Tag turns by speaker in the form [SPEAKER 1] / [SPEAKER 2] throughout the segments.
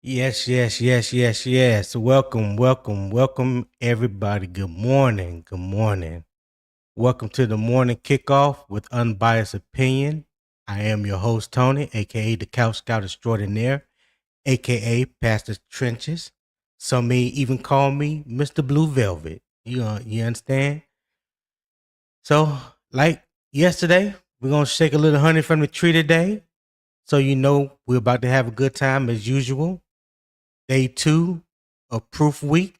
[SPEAKER 1] Yes. Welcome, everybody. Good morning. Good morning. Welcome to the morning kickoff with Unbiased Opinion. I am your host, Tony, aka the Couch Scout Extraordinaire, aka Pastor Trenches. Some may even call me Mr. Blue Velvet. You understand? So, like yesterday, we're gonna shake a little honey from the tree today. So you know we're about to have a good time as usual. Day 2 of Proof Week.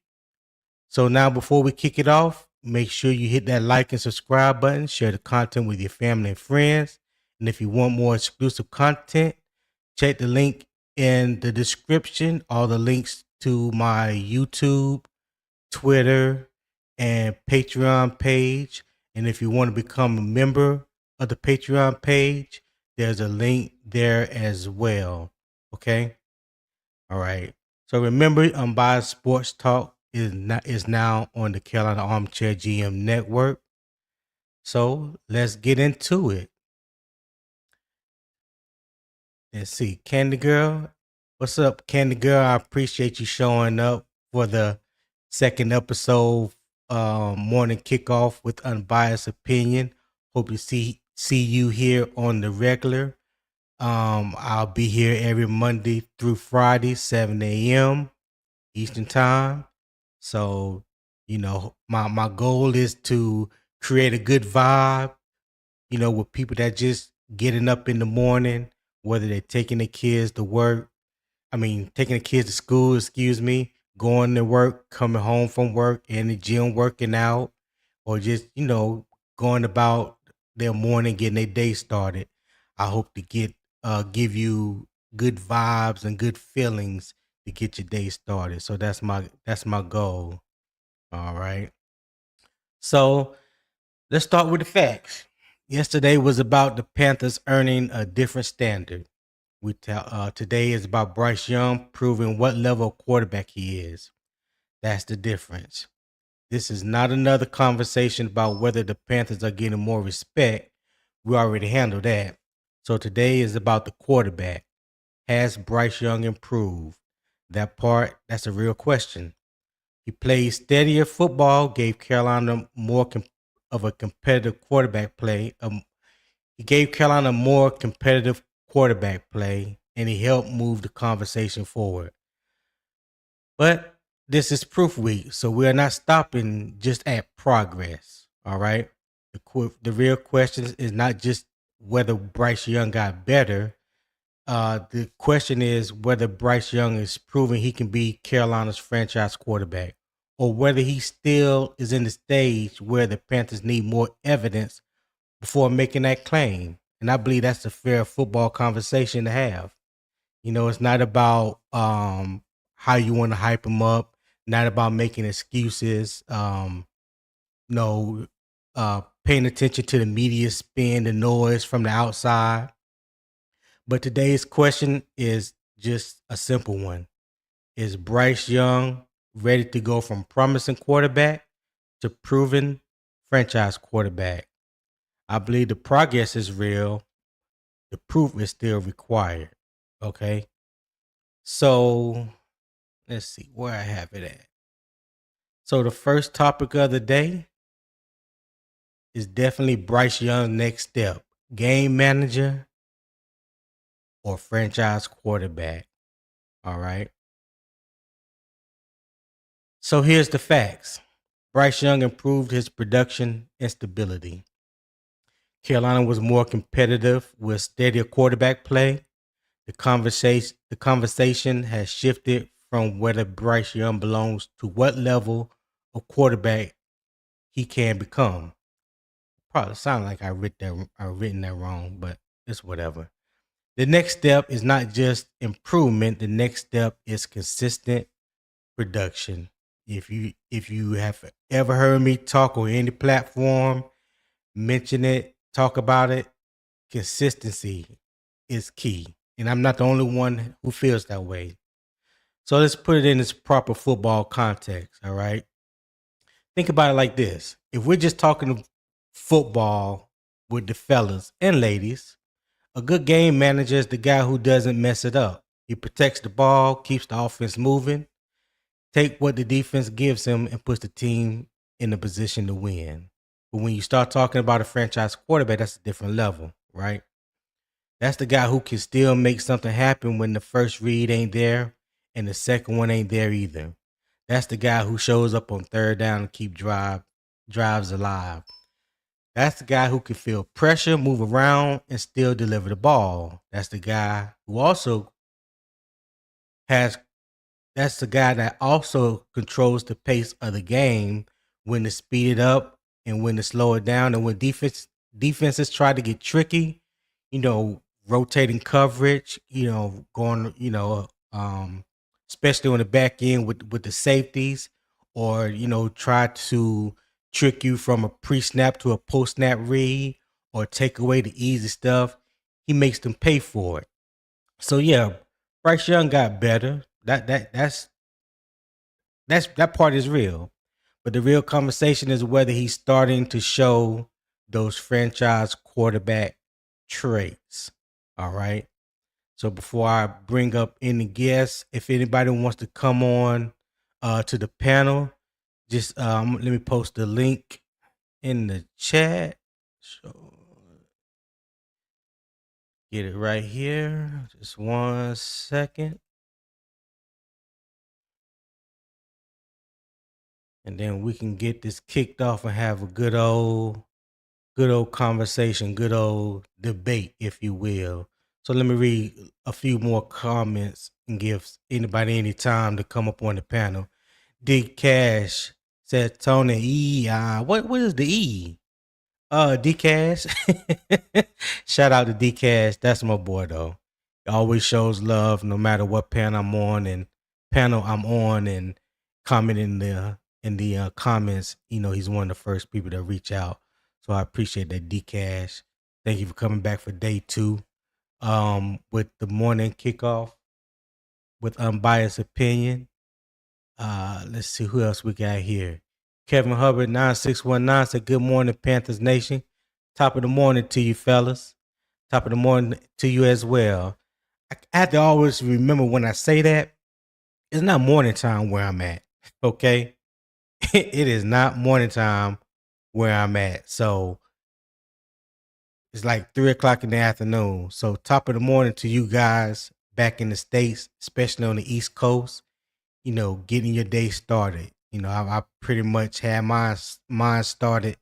[SPEAKER 1] So now before we kick it off, make sure you hit that like and subscribe button, share the content with your family and friends. And if you want more exclusive content, check the link in the description, all the links to my YouTube, Twitter, and Patreon page. And if you want to become a member of the Patreon page, there's a link there as well. Okay? All right. So remember, Unbiased Sports Talk is now on the Carolina Armchair GM Network. So let's get into it. Let's see, Candy Girl. What's up, Candy Girl? I appreciate you showing up for the second episode, morning kickoff with Unbiased Opinion. Hope to see you here on the regular. I'll be here every Monday through Friday, 7 a.m. Eastern Time. So, my goal is to create a good vibe, with people that just getting up in the morning, whether they're taking the kids to work, taking the kids to school, going to work, coming home from work, in the gym working out, or just, going about their morning, getting their day started. I hope to give you good vibes and good feelings to get your day started. So that's my goal. All right. So let's start with the facts. Yesterday was about the Panthers earning a different standard. Today is about Bryce Young proving what level of quarterback he is. That's the difference. This is not another conversation about whether the Panthers are getting more respect. We already handled that. So today is about the quarterback. Has Bryce Young improved? That's a real question. He played steadier football, gave Carolina more of a competitive quarterback play. He gave Carolina more competitive quarterback play, and he helped move the conversation forward. But this is proof week, so we are not stopping just at progress. All right. The real question is not just whether Bryce Young got better. The question is whether Bryce Young is proving he can be Carolina's franchise quarterback, or whether he still is in the stage where the Panthers need more evidence before making that claim. And I believe that's a fair football conversation to have. It's not about how you want to hype him up, not about making excuses. No, paying attention to the media spin, the noise from the outside. But today's question is just a simple one. Is Bryce Young ready to go from promising quarterback to proven franchise quarterback? I believe the progress is real. The proof is still required. Okay. So let's see where I have it at. So the first topic of the day is definitely Bryce Young's next step. Game manager or franchise quarterback. All right. So here's the facts. Bryce Young improved his production and stability. Carolina was more competitive with steadier quarterback play. The conversation has shifted from whether Bryce Young belongs to what level of quarterback he can become. Probably sound like I've written that wrong, but it's whatever. The next step is not just improvement. The next step is consistent production. If you have ever heard me talk on any platform, mention it, talk about it, consistency is key. And I'm not the only one who feels that way. So let's put it in its proper football context, all right? Think about it like this. If we're just talking football with the fellas and ladies, a good game manager is the guy who doesn't mess it up. He protects the ball, keeps the offense moving, take what the defense gives him, and puts the team in a position to win. But when you start talking about a franchise quarterback, that's a different level, right? That's the guy who can still make something happen when the first read ain't there and the second one ain't there either. That's the guy who shows up on third down and keep drives alive. That's the guy who can feel pressure, move around, and still deliver the ball. That's the guy who also has that's the guy that also controls the pace of the game, when to speed it up and when to slow it down. And when defenses try to get tricky, rotating coverage, going, especially on the back end with the safeties, or try to trick you from a pre-snap to a post-snap read, or take away the easy stuff. He makes them pay for it. So yeah, Bryce Young got better. That part is real. But the real conversation is whether he's starting to show those franchise quarterback traits. All right. So before I bring up any guests, if anybody wants to come on to the panel, just let me post the link in the chat. So get it right here. Just 1 second. And then we can get this kicked off and have a good old conversation, good old debate, if you will. So let me read a few more comments and give anybody any time to come up on the panel. D Cash said, Tony, what is the E? D Cash. Shout out to D Cash. That's my boy though. He always shows love no matter what panel I'm on, and comment in the comments. He's one of the first people to reach out. So I appreciate that, D Cash. Thank you for coming back for day 2. With the morning kickoff with unbiased opinion. Let's see who else we got here. Kevin Hubbard 9619 said, good morning, Panthers Nation. Top of the morning to you, fellas. Top of the morning to you as well. I have to always remember when I say that, it's not morning time where I'm at. Okay? It is not morning time where I'm at. So it's like 3:00 in the afternoon. So top of the morning to you guys back in the States, especially on the East Coast, getting your day started. I pretty much had mine started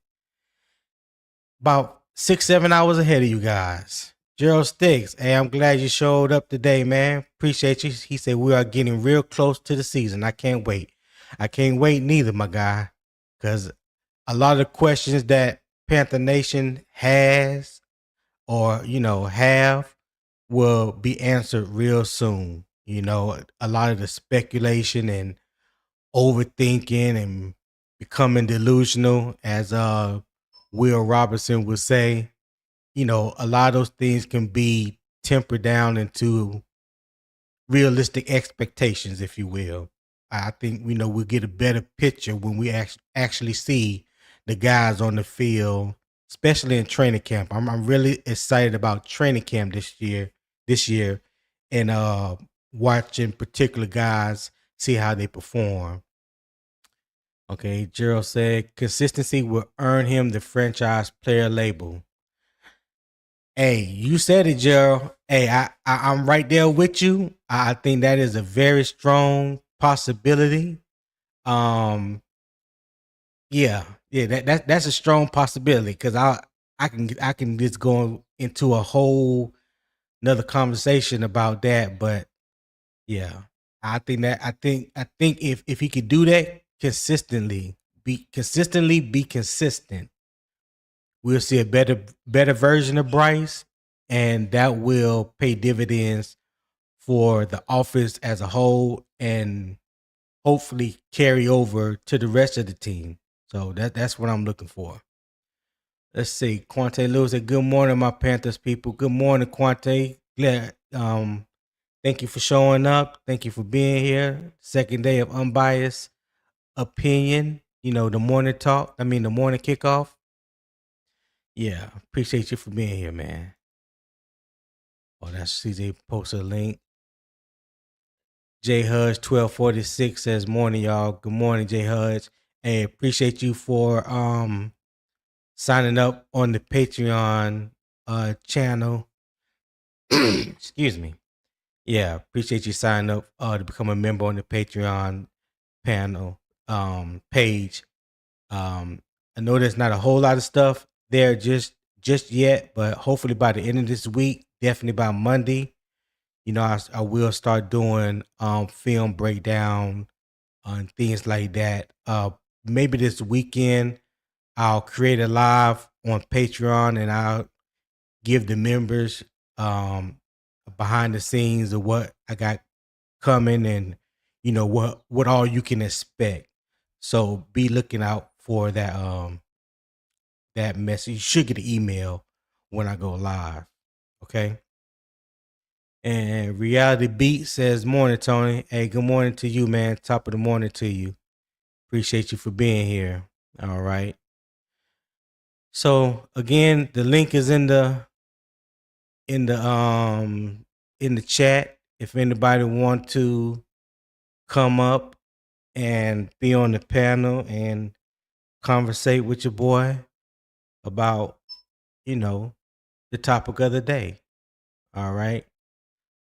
[SPEAKER 1] about 6-7 hours ahead of you guys. Gerald Sticks, hey, I'm glad you showed up today, man. Appreciate you. He said we are getting real close to the season. I can't wait. I can't wait neither, my guy, because a lot of the questions that Panther Nation has or have will be answered real soon. A lot of the speculation and overthinking and becoming delusional, as Will Robinson would say, a lot of those things can be tempered down into realistic expectations, if you will. I think we'll get a better picture when we actually see the guys on the field, especially in training camp. I'm really excited about training camp this year, and watching particular guys, see how they perform. Okay, Gerald said consistency will earn him the franchise player label. Hey, you said it, Gerald. Hey, I'm right there with you. I think that is a very strong possibility. Yeah, that's a strong possibility, because I can just go into a whole another conversation about that. But yeah, I think if he could do that consistently, be consistent, we'll see a better version of Bryce, and that will pay dividends for the offense as a whole, and hopefully carry over to the rest of the team. So that's what I'm looking for. Let's see. Quante Lewis said, good morning, my Panthers people. Good morning, Quante. Glad, thank you for showing up. Thank you for being here. Second day of unbiased opinion. The morning talk. The morning kickoff. Yeah, appreciate you for being here, man. Oh, that's CJ posted a link. J Hudge 1246 says morning, y'all. Good morning, J Hudge. Hey, appreciate you for signing up on the Patreon channel. Excuse me. Yeah, appreciate you signing up to become a member on the Patreon panel page. I know there's not a whole lot of stuff there just yet, but hopefully by the end of this week, definitely by Monday, I will start doing film breakdown on things like that. Maybe this weekend I'll create a live on Patreon and I'll give the members behind the scenes of what I got coming and what all you can expect. So be looking out for that message. You should get an email when I go live. Okay. And Reality Beat says, morning, Tony. Hey, good morning to you, man. Top of the morning to you. Appreciate you for being here. All right. So again, the link is in the chat. If anybody want to come up and be on the panel and conversate with your boy about, the topic of the day. All right.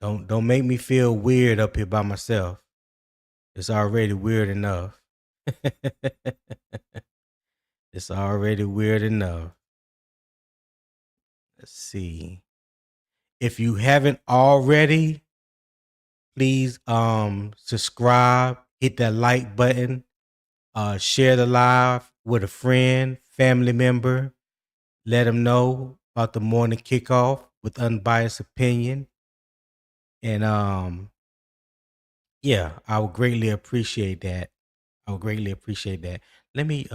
[SPEAKER 1] Don't make me feel weird up here by myself. It's already weird enough. It's already weird enough. Let's see. If you haven't already, please subscribe, hit that like button, share the live with a friend, family member. Let them know about the morning kickoff with unbiased opinion. And yeah, I would greatly appreciate that. Let me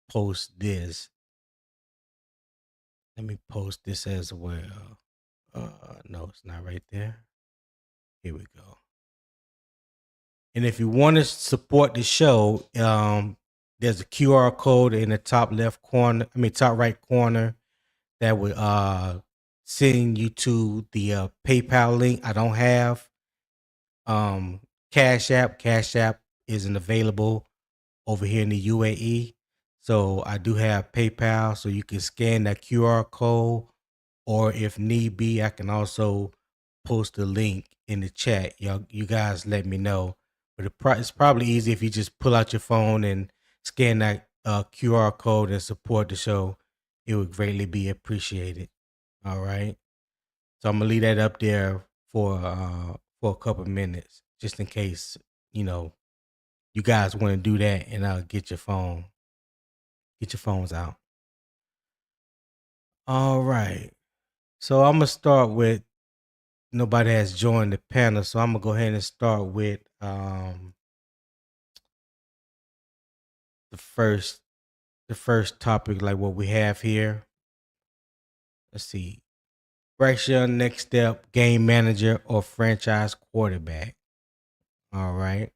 [SPEAKER 1] post this. Let me post this as well. No, it's not right there. Here we go. And if you want to support the show, there's a QR code in the top right corner that would send you to the PayPal link. I don't have Cash App. Cash App isn't available over here in the UAE. So I do have PayPal, so you can scan that QR code, or if need be, I can also post the link in the chat. You guys let me know. But it's probably easy if you just pull out your phone and scan that QR code and support the show. It would greatly be appreciated. All right. So I'm gonna leave that up there for a couple minutes, just in case you guys want to do that, and get your phones out. All right. So I'm gonna start with nobody has joined the panel, so I'm gonna go ahead and start with the first topic, like what we have here. Let's see. Bryce Young, next step, game manager or franchise quarterback. All right.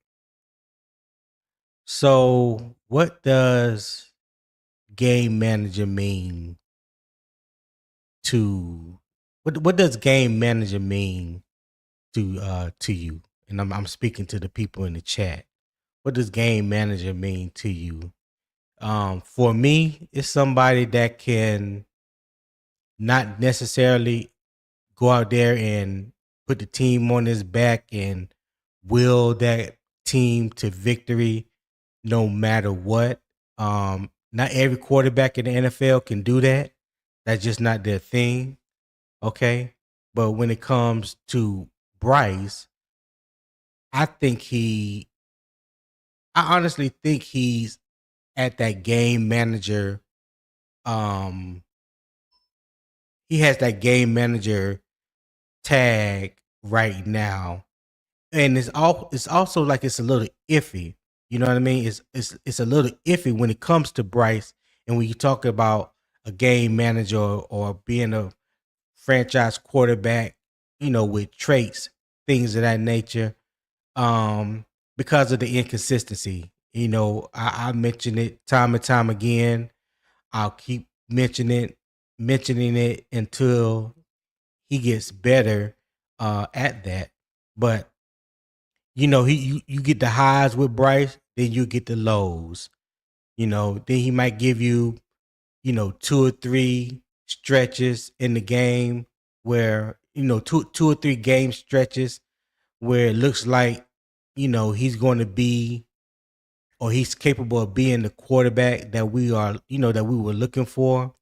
[SPEAKER 1] So what does game manager mean to what does game manager mean to you? And I'm speaking to the people in the chat. What does game manager mean to you? For me, it's somebody that can not necessarily go out there and put the team on his back and will that team to victory no matter what. Not every quarterback in the NFL can do that. That's just not their thing. Okay. But when it comes to Bryce, I honestly think he's at that game manager. He has that game manager tag right now. And it's also like it's a little iffy. You know what I mean? It's a little iffy when it comes to Bryce, and when you talk about a game manager or being a franchise quarterback, with traits, things of that nature, because of the inconsistency. I mention it time and time again. I'll keep mentioning it until he gets better at that. But you get the highs with Bryce, then you get the lows. Then he might give you, two or three stretches in the game where, two or three game stretches where it looks like, he's going to be, or he's capable of being the quarterback that that we were looking for.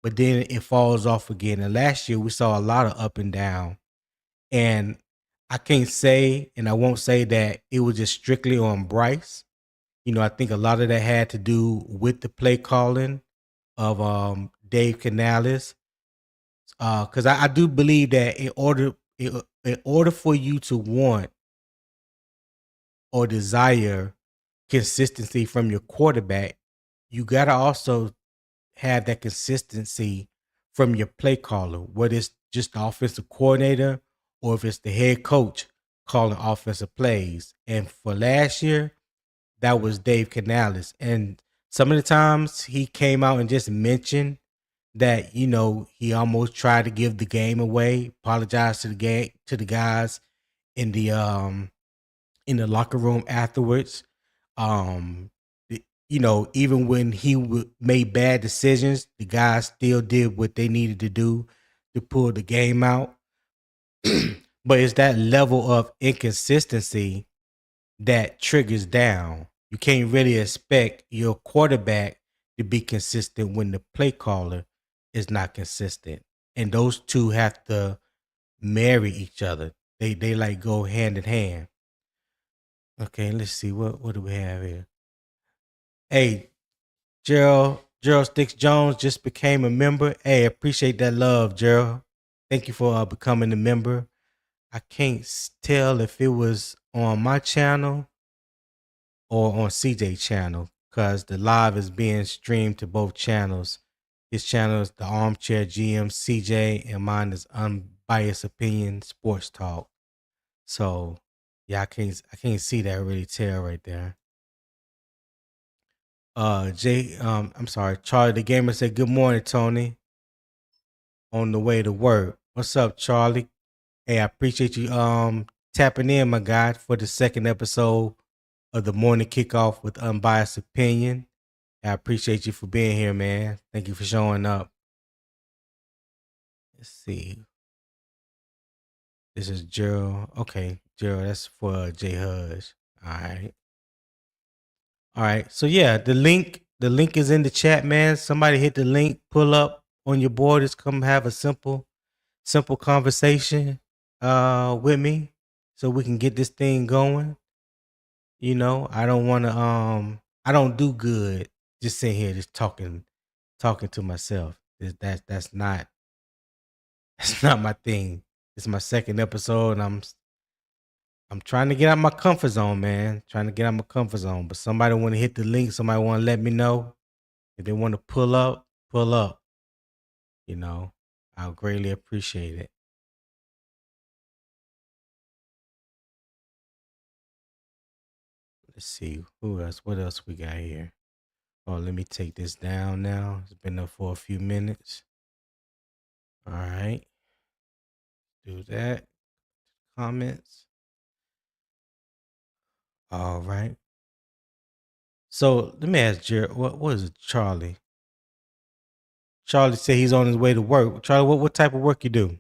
[SPEAKER 1] But then it falls off again. And last year we saw a lot of up and down. And I can't say, and I won't say that it was just strictly on Bryce. I think a lot of that had to do with the play calling of Dave Canales. Because I do believe that in order for you to want or desire consistency from your quarterback, you gotta also have that consistency from your play caller, whether it's just the offensive coordinator or if it's the head coach calling offensive plays. And for last year, that was Dave Canales. And some of the times he came out and just mentioned that, he almost tried to give the game away, apologized to the guys in the locker room afterwards. Um, even when he made bad decisions, the guys still did what they needed to do to pull the game out. But it's that level of inconsistency that triggers down. You can't really expect your quarterback to be consistent when the play caller is not consistent. And those two have to marry each other. They like go hand in hand. Okay, let's see what do we have here. Hey, Gerald Sticks Jones just became a member. Hey, appreciate that love, Gerald. Thank you for becoming a member. I can't tell if it was on my channel or on CJ channel because the live is being streamed to both channels. His channel is the Armchair GM CJ, and mine is Unbiased Opinion Sports Talk. So yeah, I can't see that really tell right there. I'm sorry, Charlie the Gamer said, "Good morning, Tony. On the way to work." What's up, Charlie? Hey, I appreciate you tapping in, my guy, for the second episode of the morning kickoff with Unbiased Opinion. I appreciate you for being here, man. Thank you for showing up. Let's see. This is Gerald. Okay, Gerald, that's for J Hudge. All right. All right. So yeah, the link is in the chat, man. Somebody hit the link, pull up on your board. Just come have a simple conversation with me so we can get this thing going. I don't want to I don't do good just sitting here just talking to myself. That's not that's not my thing. It's my second episode, and I'm trying to get out my comfort zone, man. Trying to get out my comfort zone. But somebody want to hit the link. Somebody want to let me know if they want to pull up. Pull up. I'll greatly appreciate it. Let's see who else. What else we got here? Oh, let me take this down now. It's been up for a few minutes. All right. Do that. Comments. All right. So let me ask Jared, what is it, Charlie? Charlie said he's on his way to work. Charlie, what type of work you do?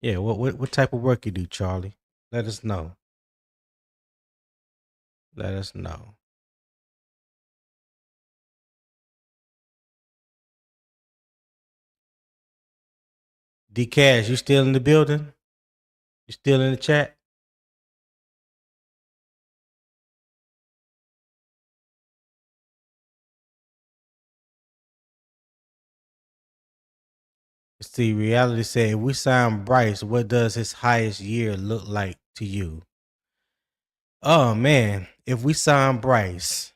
[SPEAKER 1] Yeah, what type of work you do, Charlie? Let us know. Let us know. D Cash, you still in the building? You still in the chat? See, reality said, if we sign Bryce, what does his highest year look like to you? Oh man, if we sign Bryce,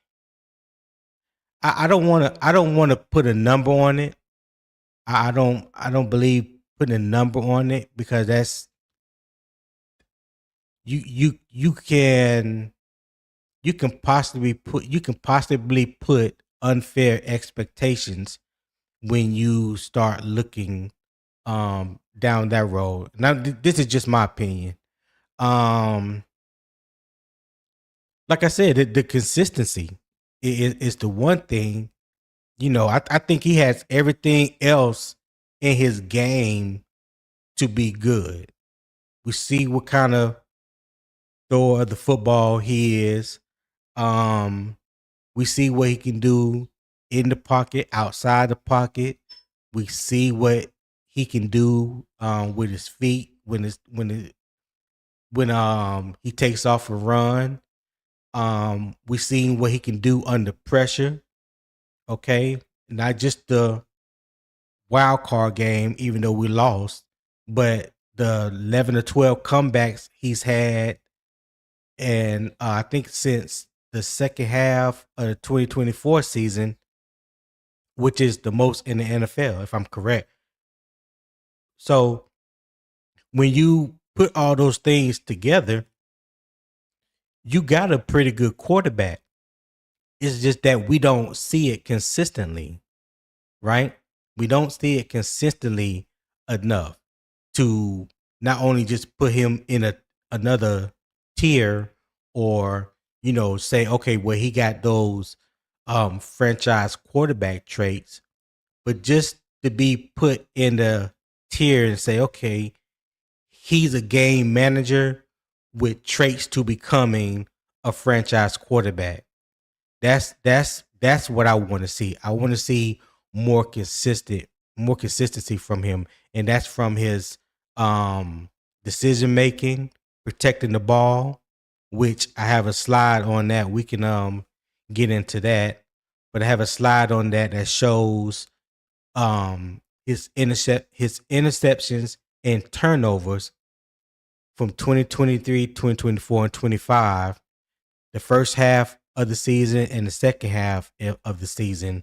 [SPEAKER 1] I don't want to put a number on it. I don't believe putting a number on it because that's you can possibly put unfair expectations when you start looking down that road. Now this is just my opinion. Um, like I said, the consistency is the one thing. I think he has everything else in his game to be good. We see what kind of thrower of the football he is. Um, we see what he can do in the pocket, outside the pocket. We see what he can do with his feet when he takes off a run. We seen what he can do under pressure. Okay, not just the wild card game, even though we lost, but the 11 or 12 comebacks he's had, and I think since the second half of the 2024 season, which is the most in the NFL, if I'm correct. So when you put all those things together, you got a pretty good quarterback. It's just that we don't see it consistently, right? We don't see it consistently enough to not only just put him in another tier, or say, okay, well, he got those franchise quarterback traits, but just to be put in the tier and say, okay, he's a game manager with traits to becoming a franchise quarterback. That's what I want to see. I want to see more consistency from him, and that's from his decision making, protecting the ball, which I have a slide on that. We can get into that, but I have a slide on that shows his interceptions and turnovers from 2023, 2024, and 25, the first half of the season and the second half of the season.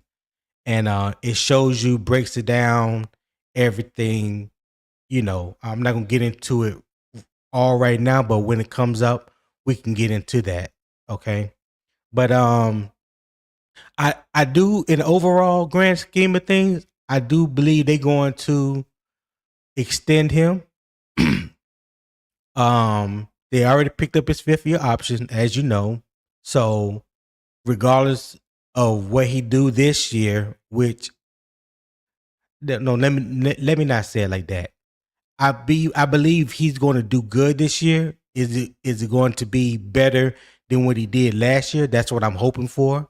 [SPEAKER 1] And it shows you, breaks it down, everything. I'm not going to get into it all right now, but when it comes up, we can get into that. Okay. But I do, in the overall grand scheme of things, I do believe they're going to extend him. They already picked up his 5th year option, as you know. So regardless of what he do this year, which no, let me not say it like that. I believe he's going to do good this year. Is it going to be better than what he did last year? That's what I'm hoping for.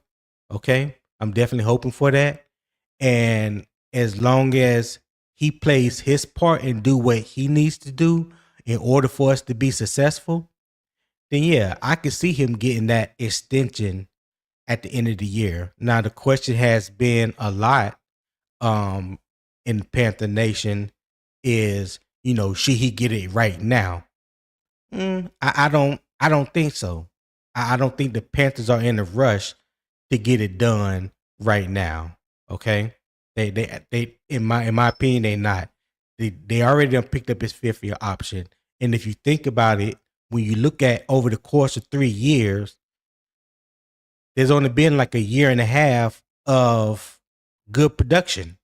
[SPEAKER 1] Okay, I'm definitely hoping for that. And as long as he plays his part and do what he needs to do in order for us to be successful, then yeah, I can see him getting that extension at the end of the year. Now the question has been a lot um in Panther Nation is, should he get it right now? I don't think so. I don't think the Panthers are in a rush to get it done right now. Okay. They in my opinion, they not. They already done picked up his 5th year option. And if you think about it, when you look at over the course of 3 years, there's only been like a year and a half of good production.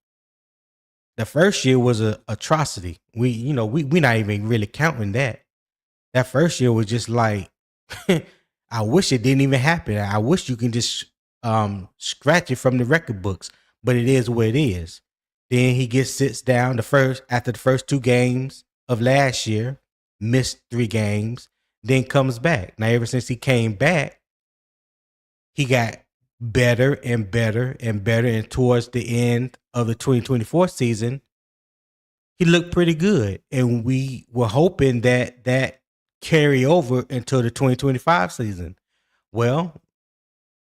[SPEAKER 1] The first year was a atrocity. We not even really counting that. That first year was just like, I wish it didn't even happen. I wish you can just scratch it from the record books, but it is what it is. Then he sits down after the first 2 games of last year, missed 3 games, then comes back. Now ever since he came back, he got better and better and better. And towards the end of the 2024 season, he looked pretty good. And we were hoping that carry over until the 2025 season. Well,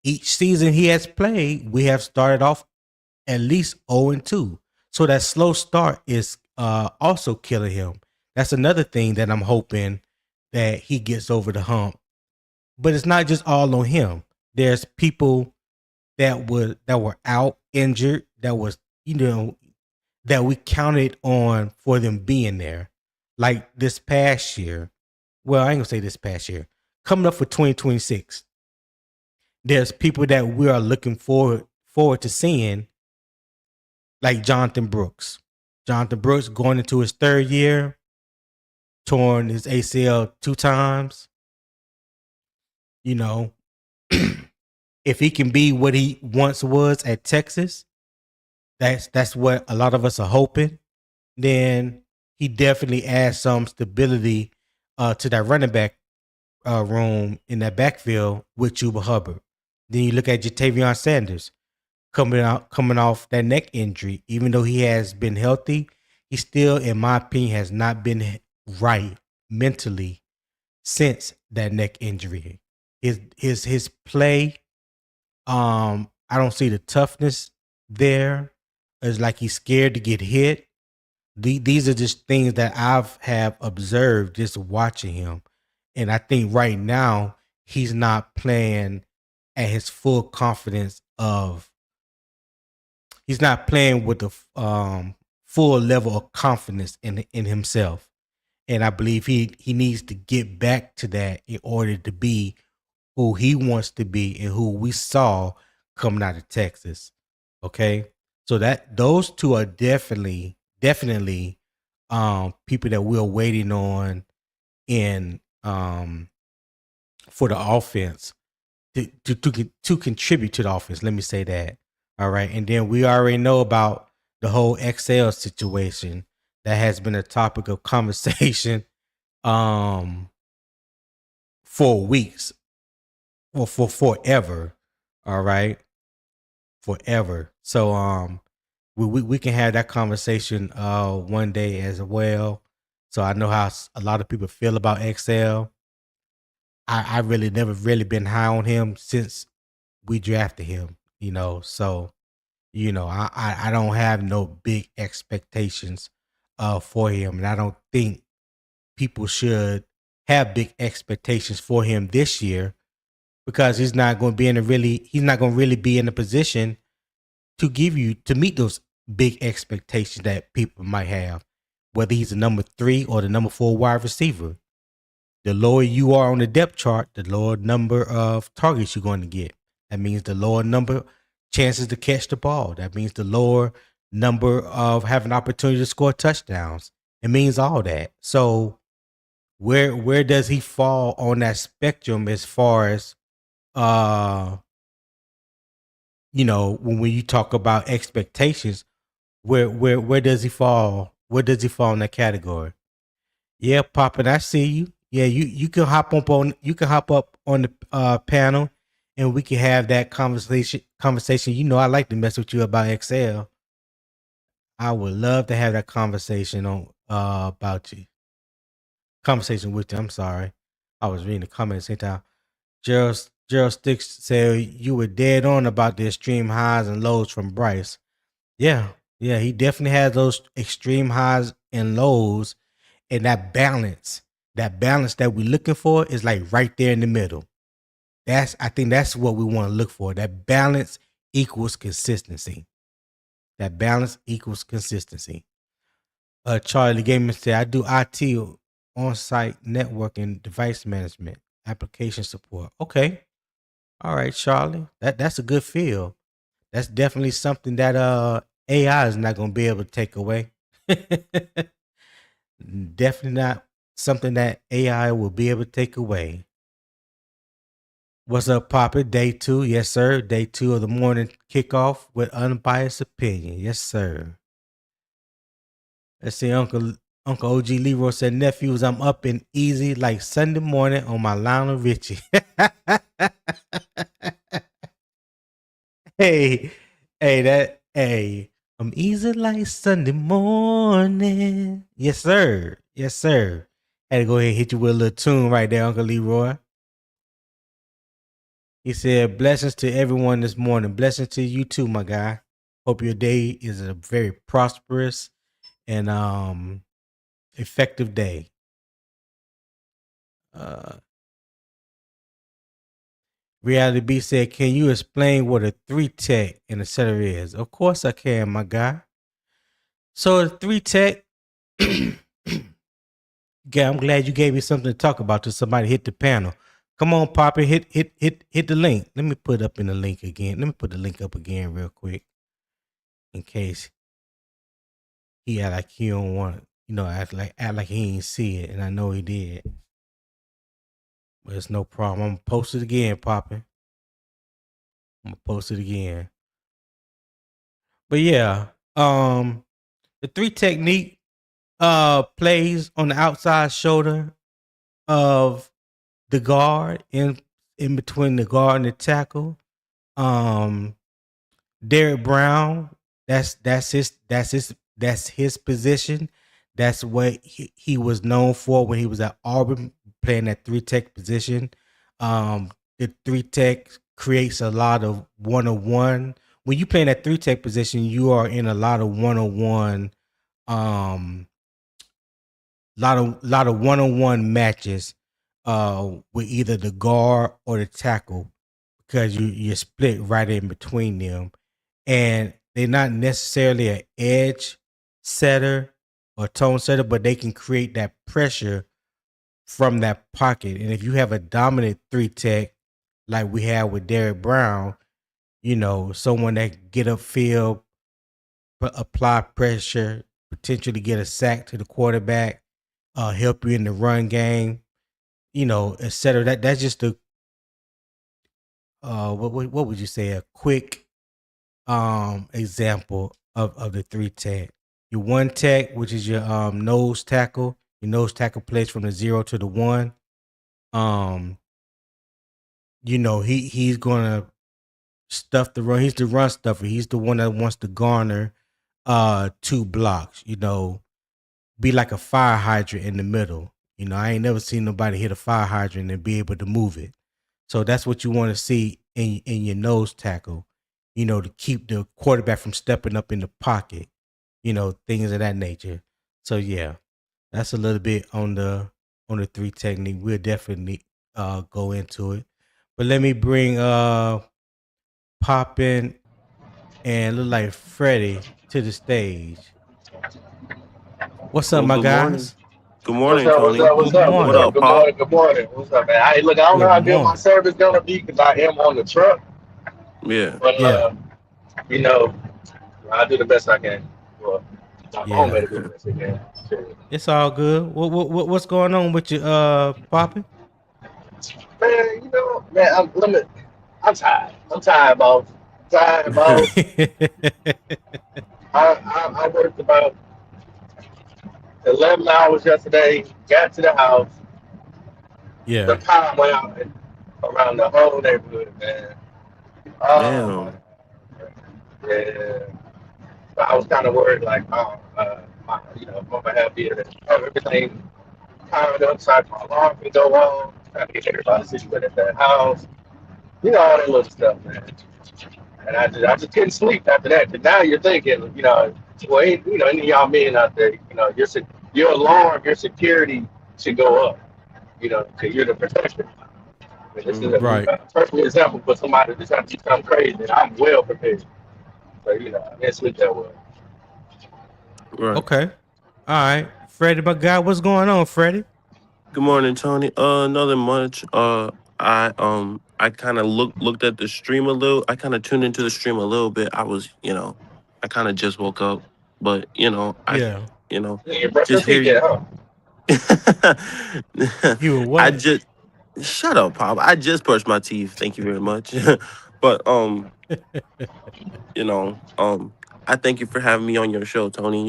[SPEAKER 1] each season he has played, we have started off at least 0-2. So that slow start is also killing him. That's another thing that I'm hoping that he gets over the hump. But it's not just all on him. There's people that were out injured, that we counted on for them being there. Like this past year. Well, I ain't gonna say this past year. Coming up for 2026. There's people that we are looking forward to seeing, like Jonathan Brooks. Jonathan Brooks going into his 3rd year. torn his ACL 2 times. You know, if he can be what he once was at Texas, that's what a lot of us are hoping. Then he definitely adds some stability to that running back room in that backfield with Chuba Hubbard. Then you look at Jatavion Sanders coming off that neck injury. Even though he has been healthy, he still, in my opinion, has not been right mentally since that neck injury. His play, I don't see the toughness there. It's like he's scared to get hit. These are just things that I've have observed just watching him. And I think right now he's not playing at his full confidence of he's not playing with the full level of confidence in himself. And I believe he needs to get back to that in order to be who he wants to be and who we saw coming out of Texas. Okay. So that those two are definitely people that we're waiting on in for the offense to contribute to the offense. Let me say that. All right. And then we already know about the whole XL situation that has been a topic of conversation for weeks or for forever. All right. Forever. So we can have that conversation one day as well. So I know how a lot of people feel about XL. I really never really been high on him since we drafted him, So, I don't have no big expectations for him. And I don't think people should have big expectations for him this year because he's not going to really be in a position to meet those big expectations that people might have, whether he's the number 3 or the number 4 wide receiver. The lower you are on the depth chart, the lower number of targets you're going to get. That means the lower number chances to catch the ball. That means the lower number of having opportunity to score touchdowns. It means all that. So where does he fall on that spectrum as far as when you talk about expectations, where does he fall? Where does he fall in that category? Yeah, Poppin', I see you. Yeah, you can hop up on the panel, and we can have that conversation. I like to mess with you about XL. I would love to have that conversation on about you. Conversation with you. I'm sorry, I was reading the comments at the same time. Gerald Sticks said you were dead on about the extreme highs and lows from Bryce. Yeah, he definitely has those extreme highs and lows. And that balance that we're looking for is like right there in the middle. I think that's what we want to look for. That balance equals consistency. Charlie Gamer said, I do IT on-site networking, device management, application support. Okay. All right, Charlie. That's a good field. That's definitely something that AI is not going to be able to take away. Definitely not something that AI will be able to take away. What's up, Papa? Day 2. Yes, sir. Day 2 of the morning kickoff with unbiased opinion. Yes, sir. Let's see. Uncle OG Leroy said, nephews, I'm up and easy like Sunday morning on my Lionel Richie. Hey, I'm easy like Sunday morning. Yes, sir. Yes, sir. Had to go ahead and hit you with a little tune right there, Uncle Leroy. He said, blessings to everyone this morning. Blessings to you too, my guy. Hope your day is a very prosperous and effective day. Reality B said, can you explain what a 3-tech and a setter is? Of course I can, my guy. So a 3-tech, yeah, I'm glad you gave me something to talk about till somebody hit the panel. Come on, Poppy, hit the link. Let me put up in the link again. Let me put the link up again real quick in case he don't want act like he ain't see it, and I know he did. But it's no problem. I'm gonna post it again, Poppin'. I'm gonna post it again. But yeah, the three technique plays on the outside shoulder of the guard in between the guard and the tackle. Um, Derek Brown, that's his position. That's what he was known for when he was at Auburn, playing that three tech position. The three tech creates a lot of 1-on-1. When you play in that three tech position, you are in a lot of 1-on-1, um, lot of 1-on-1 matches with either the guard or the tackle, because you're split right in between them, and they're not necessarily an edge setter or tone setter, but they can create that pressure from that pocket. And if you have a dominant three tech like we have with Derek Brown, someone that get upfield, apply pressure, potentially get a sack to the quarterback, help you in the run game, et cetera. That's just a what would you say, a quick example of the three tech. Your one tech, which is your nose tackle. Your nose tackle plays from the 0 to the 1. He's gonna stuff the run. He's the run stuffer. He's the one that wants to garner 2 blocks. Be like a fire hydrant in the middle. I ain't never seen nobody hit a fire hydrant and be able to move it. So that's what you want to see in your nose tackle, to keep the quarterback from stepping up in the pocket, things of that nature. So yeah, that's a little bit on the three technique. We'll definitely go into it. But let me bring Poppin and look like Freddie to the stage. What's up,
[SPEAKER 2] Well,
[SPEAKER 1] my
[SPEAKER 2] good morning.
[SPEAKER 1] guys?
[SPEAKER 2] Good
[SPEAKER 3] What's
[SPEAKER 2] morning,
[SPEAKER 3] up? What's
[SPEAKER 2] Tony.
[SPEAKER 3] up? What's
[SPEAKER 1] Good
[SPEAKER 3] up? What's
[SPEAKER 2] What
[SPEAKER 1] morning.
[SPEAKER 3] up?
[SPEAKER 2] up,
[SPEAKER 3] Good
[SPEAKER 2] Pop?
[SPEAKER 3] morning. Good morning. What's up, man? Hey, look, I don't know
[SPEAKER 1] Good
[SPEAKER 3] how good my
[SPEAKER 1] morning.
[SPEAKER 3] service gonna be because I am on the truck,
[SPEAKER 2] Yeah.
[SPEAKER 3] but
[SPEAKER 1] Yeah,
[SPEAKER 3] you know, I do the best I can. Well, my phone
[SPEAKER 1] yeah.
[SPEAKER 3] better do the best it can. Shit.
[SPEAKER 1] It's all good. What's going on with you, Poppin?
[SPEAKER 3] Man, man, I'm tired. I'm tired, boss. Tired, boss. I worked about 11 hours yesterday. Got to the house. The
[SPEAKER 1] Yeah.
[SPEAKER 3] power went out around the whole neighborhood, man. Oh my
[SPEAKER 2] Damn.
[SPEAKER 3] God. Yeah. But I was kind of worried, like, if I'm gonna have everything powered up, so my alarm can go on, trying to get everybody situated at that house, all that little stuff, man. And I just couldn't sleep after that. But now you're thinking, well, any of y'all men out there, your alarm, your security should go up, because you're the protector. I mean, this is
[SPEAKER 2] Hmm.
[SPEAKER 1] Right.
[SPEAKER 3] a perfect example for somebody that's trying to do something crazy, and I'm well prepared. So, I didn't sleep that well.
[SPEAKER 2] Right.
[SPEAKER 1] Okay. All right. Freddie, my guy, what's going on, Freddie?
[SPEAKER 2] Good morning, Tony. Nothing much. I kind of looked at the stream a little. I kind of tuned into the stream a little bit. I kind of just woke up, but
[SPEAKER 1] Yeah.
[SPEAKER 2] you know,
[SPEAKER 3] You brush your
[SPEAKER 2] just hear
[SPEAKER 3] teeth
[SPEAKER 2] you.
[SPEAKER 3] yet, huh?
[SPEAKER 1] You were
[SPEAKER 2] I
[SPEAKER 1] what?
[SPEAKER 2] just shut up, Pop. I just brushed my teeth. Thank you very much. But you know, I thank you for having me on your show, Tony.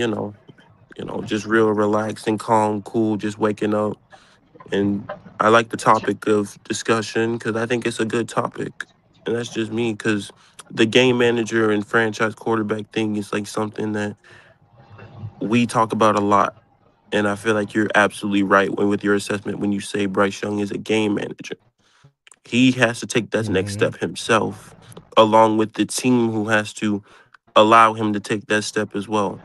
[SPEAKER 2] Just real relaxed and calm, cool, just waking up. And I like the topic of discussion because I think it's a good topic. And that's just me because the game manager and franchise quarterback thing is like something that we talk about a lot. And I feel like you're absolutely right with your assessment when you say Bryce Young is a game manager. He has to take that next
[SPEAKER 1] Mm-hmm.
[SPEAKER 2] step himself, along with the team who has to allow him to take that step as well.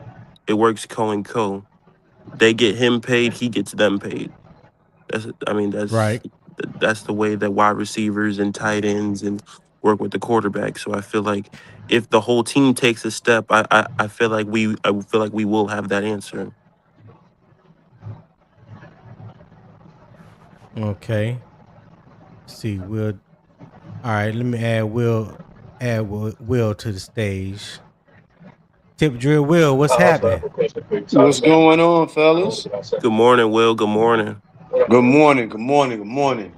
[SPEAKER 2] It works co and co. They get him paid, he gets them paid. That's I mean
[SPEAKER 1] Right.
[SPEAKER 2] that's the way that wide receivers and tight ends and work with the quarterback. So I feel like if the whole team takes a step, I feel like we will have that answer.
[SPEAKER 1] Okay. Let's see, Will. All right, let me add Will to the stage. Tip Drill Will, what's
[SPEAKER 3] I also have
[SPEAKER 1] happening?
[SPEAKER 3] a question for you, Tony,
[SPEAKER 4] What's
[SPEAKER 3] man.
[SPEAKER 4] going on,
[SPEAKER 3] What
[SPEAKER 4] fellas?
[SPEAKER 3] can I say?
[SPEAKER 2] Good morning, Will. Good morning.
[SPEAKER 3] What up,
[SPEAKER 4] Good
[SPEAKER 3] Will?
[SPEAKER 4] morning, good morning, good morning.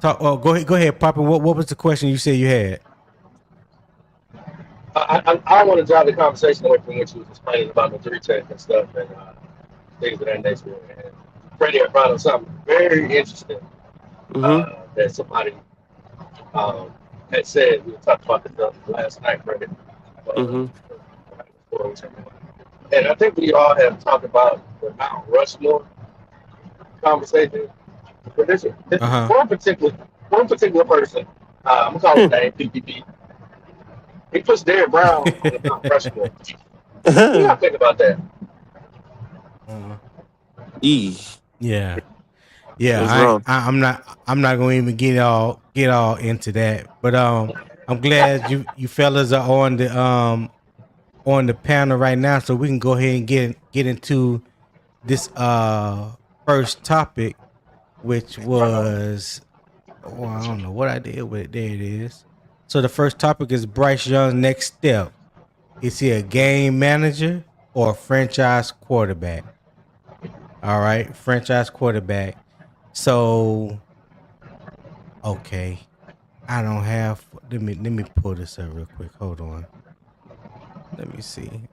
[SPEAKER 1] Talk. Oh, go ahead, Papa. What was the question you said you had?
[SPEAKER 3] I want to drive the conversation away from what you was explaining about the three tech and stuff and things of that nature. And Freddie had brought up something very interesting
[SPEAKER 2] Mm-hmm.
[SPEAKER 3] that somebody um, had said. We talked about this last night, Freddie.
[SPEAKER 2] Mm-hmm.
[SPEAKER 3] And I think we all have talked about the Mount Rushmore conversation. But this
[SPEAKER 1] Uh huh.
[SPEAKER 3] one particular person, I'm gonna call his name PPP. He puts Derrick Brown on the Mount Rushmore. What do y'all think about that?
[SPEAKER 1] Uh,
[SPEAKER 2] Eesh.
[SPEAKER 1] yeah. Yeah.
[SPEAKER 2] It's rough.
[SPEAKER 1] I'm not going to even get all into that. But I'm glad you fellas are on the panel right now, so we can go ahead and get into this first topic, which
[SPEAKER 3] Right on.
[SPEAKER 1] was, well, I don't know what I did with it. There it is. So the first topic is Bryce Young's next step. Is he a game manager or a franchise quarterback? All right, franchise quarterback. So okay, I don't have. Let me pull this up real quick. Hold on. Let me see.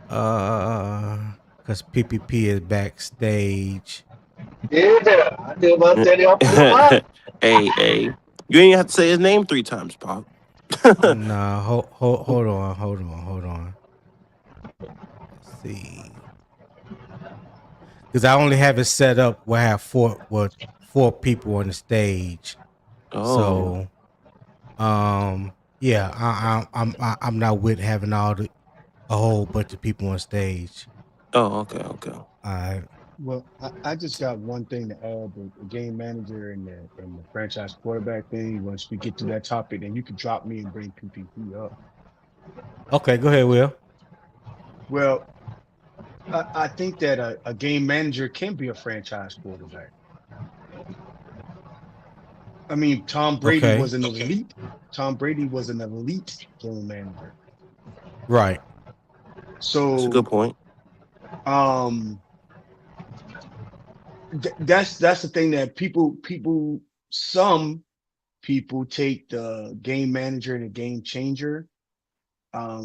[SPEAKER 1] Because PPP is backstage.
[SPEAKER 3] Yeah, I did my steady off on the block.
[SPEAKER 2] Hey. You ain't have to say his name 3 times, Pop.
[SPEAKER 1] Nah, hold on. Let's see. Because I only have it set up where I have four people on the stage.
[SPEAKER 2] Oh.
[SPEAKER 1] So yeah, I'm not with having a whole bunch of people on stage.
[SPEAKER 2] Oh, okay.
[SPEAKER 1] I
[SPEAKER 4] Well, I just got one thing to add: the game manager and the franchise quarterback thing. Once we get to that topic, then you can drop me and bring PPP up.
[SPEAKER 1] Okay, go ahead, Will.
[SPEAKER 4] Well, I think that a game manager can be a franchise quarterback. I mean, Tom Brady
[SPEAKER 1] Okay,
[SPEAKER 4] was an elite. Tom Brady was an elite game manager.
[SPEAKER 1] right.
[SPEAKER 2] That's a good
[SPEAKER 4] So,
[SPEAKER 2] point.
[SPEAKER 4] um, that's the thing that some people take the game manager and the game changer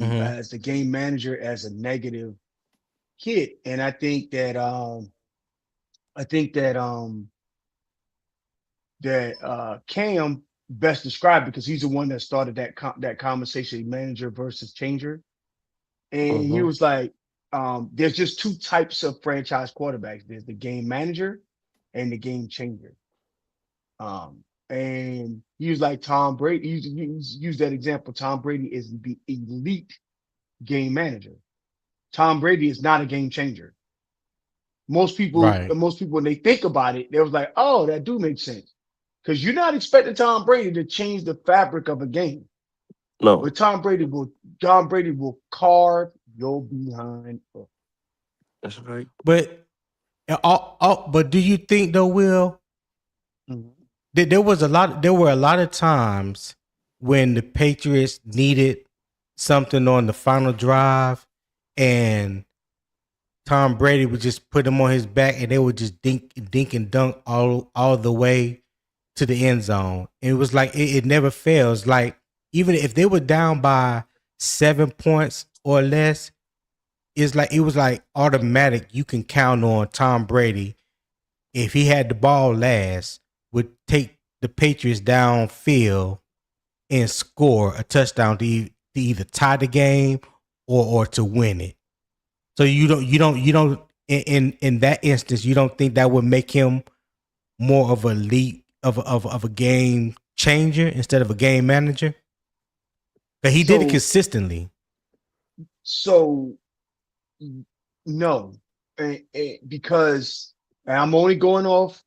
[SPEAKER 1] Mm-hmm.
[SPEAKER 4] as the game manager as a negative hit, and I think that Cam best described because he's the one that started that conversation, manager versus changer. And he
[SPEAKER 2] Mm-hmm.
[SPEAKER 4] was like, there's just two types of franchise quarterbacks. There's the game manager and the game changer. And he was like Tom Brady. Use that example. Tom Brady is the elite game manager. Tom Brady is not a game changer.
[SPEAKER 1] Right.
[SPEAKER 4] Most people, when they think about it, they was like, "Oh, that do make sense." Because you're not expecting Tom Brady to change the fabric of a game,
[SPEAKER 2] No,
[SPEAKER 4] but Tom Brady will carve your behind up.
[SPEAKER 2] that's right.
[SPEAKER 1] But but do you think though, Will,
[SPEAKER 4] Mhm.
[SPEAKER 1] that there were a lot of times when the Patriots needed something on the final drive, and Tom Brady would just put them on his back, and they would just dink and dunk all the way to the end zone. And it was like it never fails. Like even if they were down by 7 points or less, it was like automatic. You can count on Tom Brady if he had the ball last, would take the Patriots downfield and score a touchdown to either tie the game or to win it. So you don't in that instance you don't think that would make him more of a lead of a game changer instead of a game manager? But he did it
[SPEAKER 4] So,
[SPEAKER 1] consistently.
[SPEAKER 4] so no, because and I'm only going off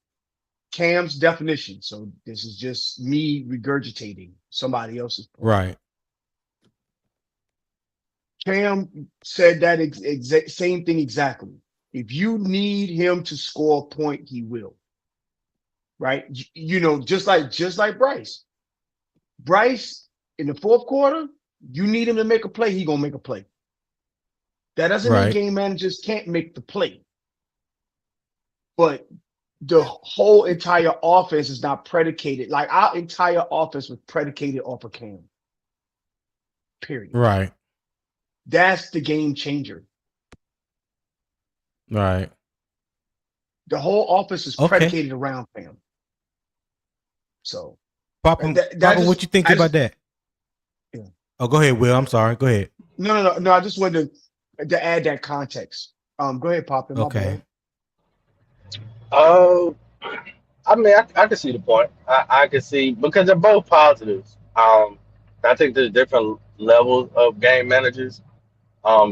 [SPEAKER 4] Cam's definition. So this is just me regurgitating somebody else's point.
[SPEAKER 1] Right.
[SPEAKER 4] Cam said that exact same thing exactly. If you need him to score a point, he will. Right? You know, just like Bryce. Bryce. In the fourth quarter, you need him to make a play, he gonna make a play. That doesn't mean
[SPEAKER 1] Right.
[SPEAKER 4] game managers can't make the play, but the whole entire offense is not predicated. Like our entire offense was predicated off of Cam. Period.
[SPEAKER 1] Right.
[SPEAKER 4] That's the game changer.
[SPEAKER 1] Right.
[SPEAKER 4] The whole offense is
[SPEAKER 1] Okay.
[SPEAKER 4] predicated around Cam. So
[SPEAKER 1] Papa,
[SPEAKER 4] that
[SPEAKER 1] Papa,
[SPEAKER 4] just
[SPEAKER 1] what you think
[SPEAKER 4] I
[SPEAKER 1] about
[SPEAKER 4] just
[SPEAKER 1] that?
[SPEAKER 4] yeah.
[SPEAKER 1] Oh, go ahead, Will. I'm sorry. Go ahead.
[SPEAKER 4] No. I just wanted to add that context. Go ahead, Pop. My
[SPEAKER 1] Okay.
[SPEAKER 4] bad.
[SPEAKER 3] Uh, I mean, I can see the point. I can see because they're both positives. I think there's different levels of game managers.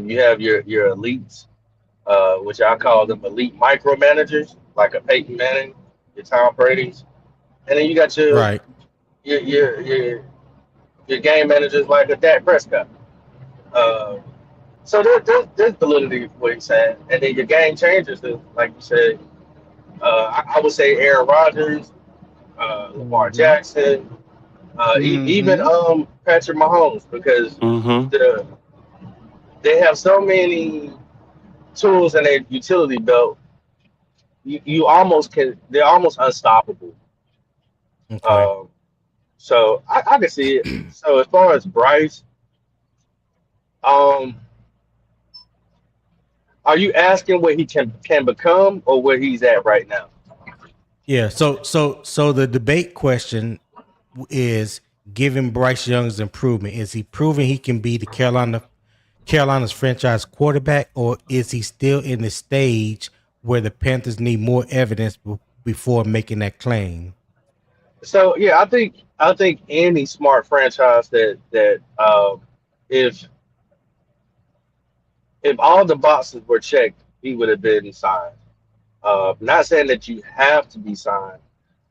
[SPEAKER 3] You have your elites, which I call them elite micromanagers, like a Peyton Manning, your Tom Brady's, and then you got
[SPEAKER 1] Right.
[SPEAKER 3] your your your, your game managers like a Dak Prescott. Uh, so there's validity to what he's saying, and then your game changers, like you said. I would say Aaron Rodgers, Lamar
[SPEAKER 4] Mm-hmm.
[SPEAKER 3] Jackson, even
[SPEAKER 4] Mm-hmm.
[SPEAKER 3] Patrick Mahomes, because
[SPEAKER 2] Mm-hmm.
[SPEAKER 3] the they have so many tools in their utility belt. You almost can. They're almost unstoppable.
[SPEAKER 1] Okay.
[SPEAKER 3] Um, so I can see it. So as far as Bryce, um, are you asking what he can become or where he's at right now?
[SPEAKER 1] Yeah. So the debate question is: given Bryce Young's improvement, is he proving he can be the Carolina's franchise quarterback, or is he still in the stage where the Panthers need more evidence before making that claim?
[SPEAKER 3] So yeah, I think any smart franchise that if if all the boxes were checked, he would have been signed. Not saying that you have to be signed,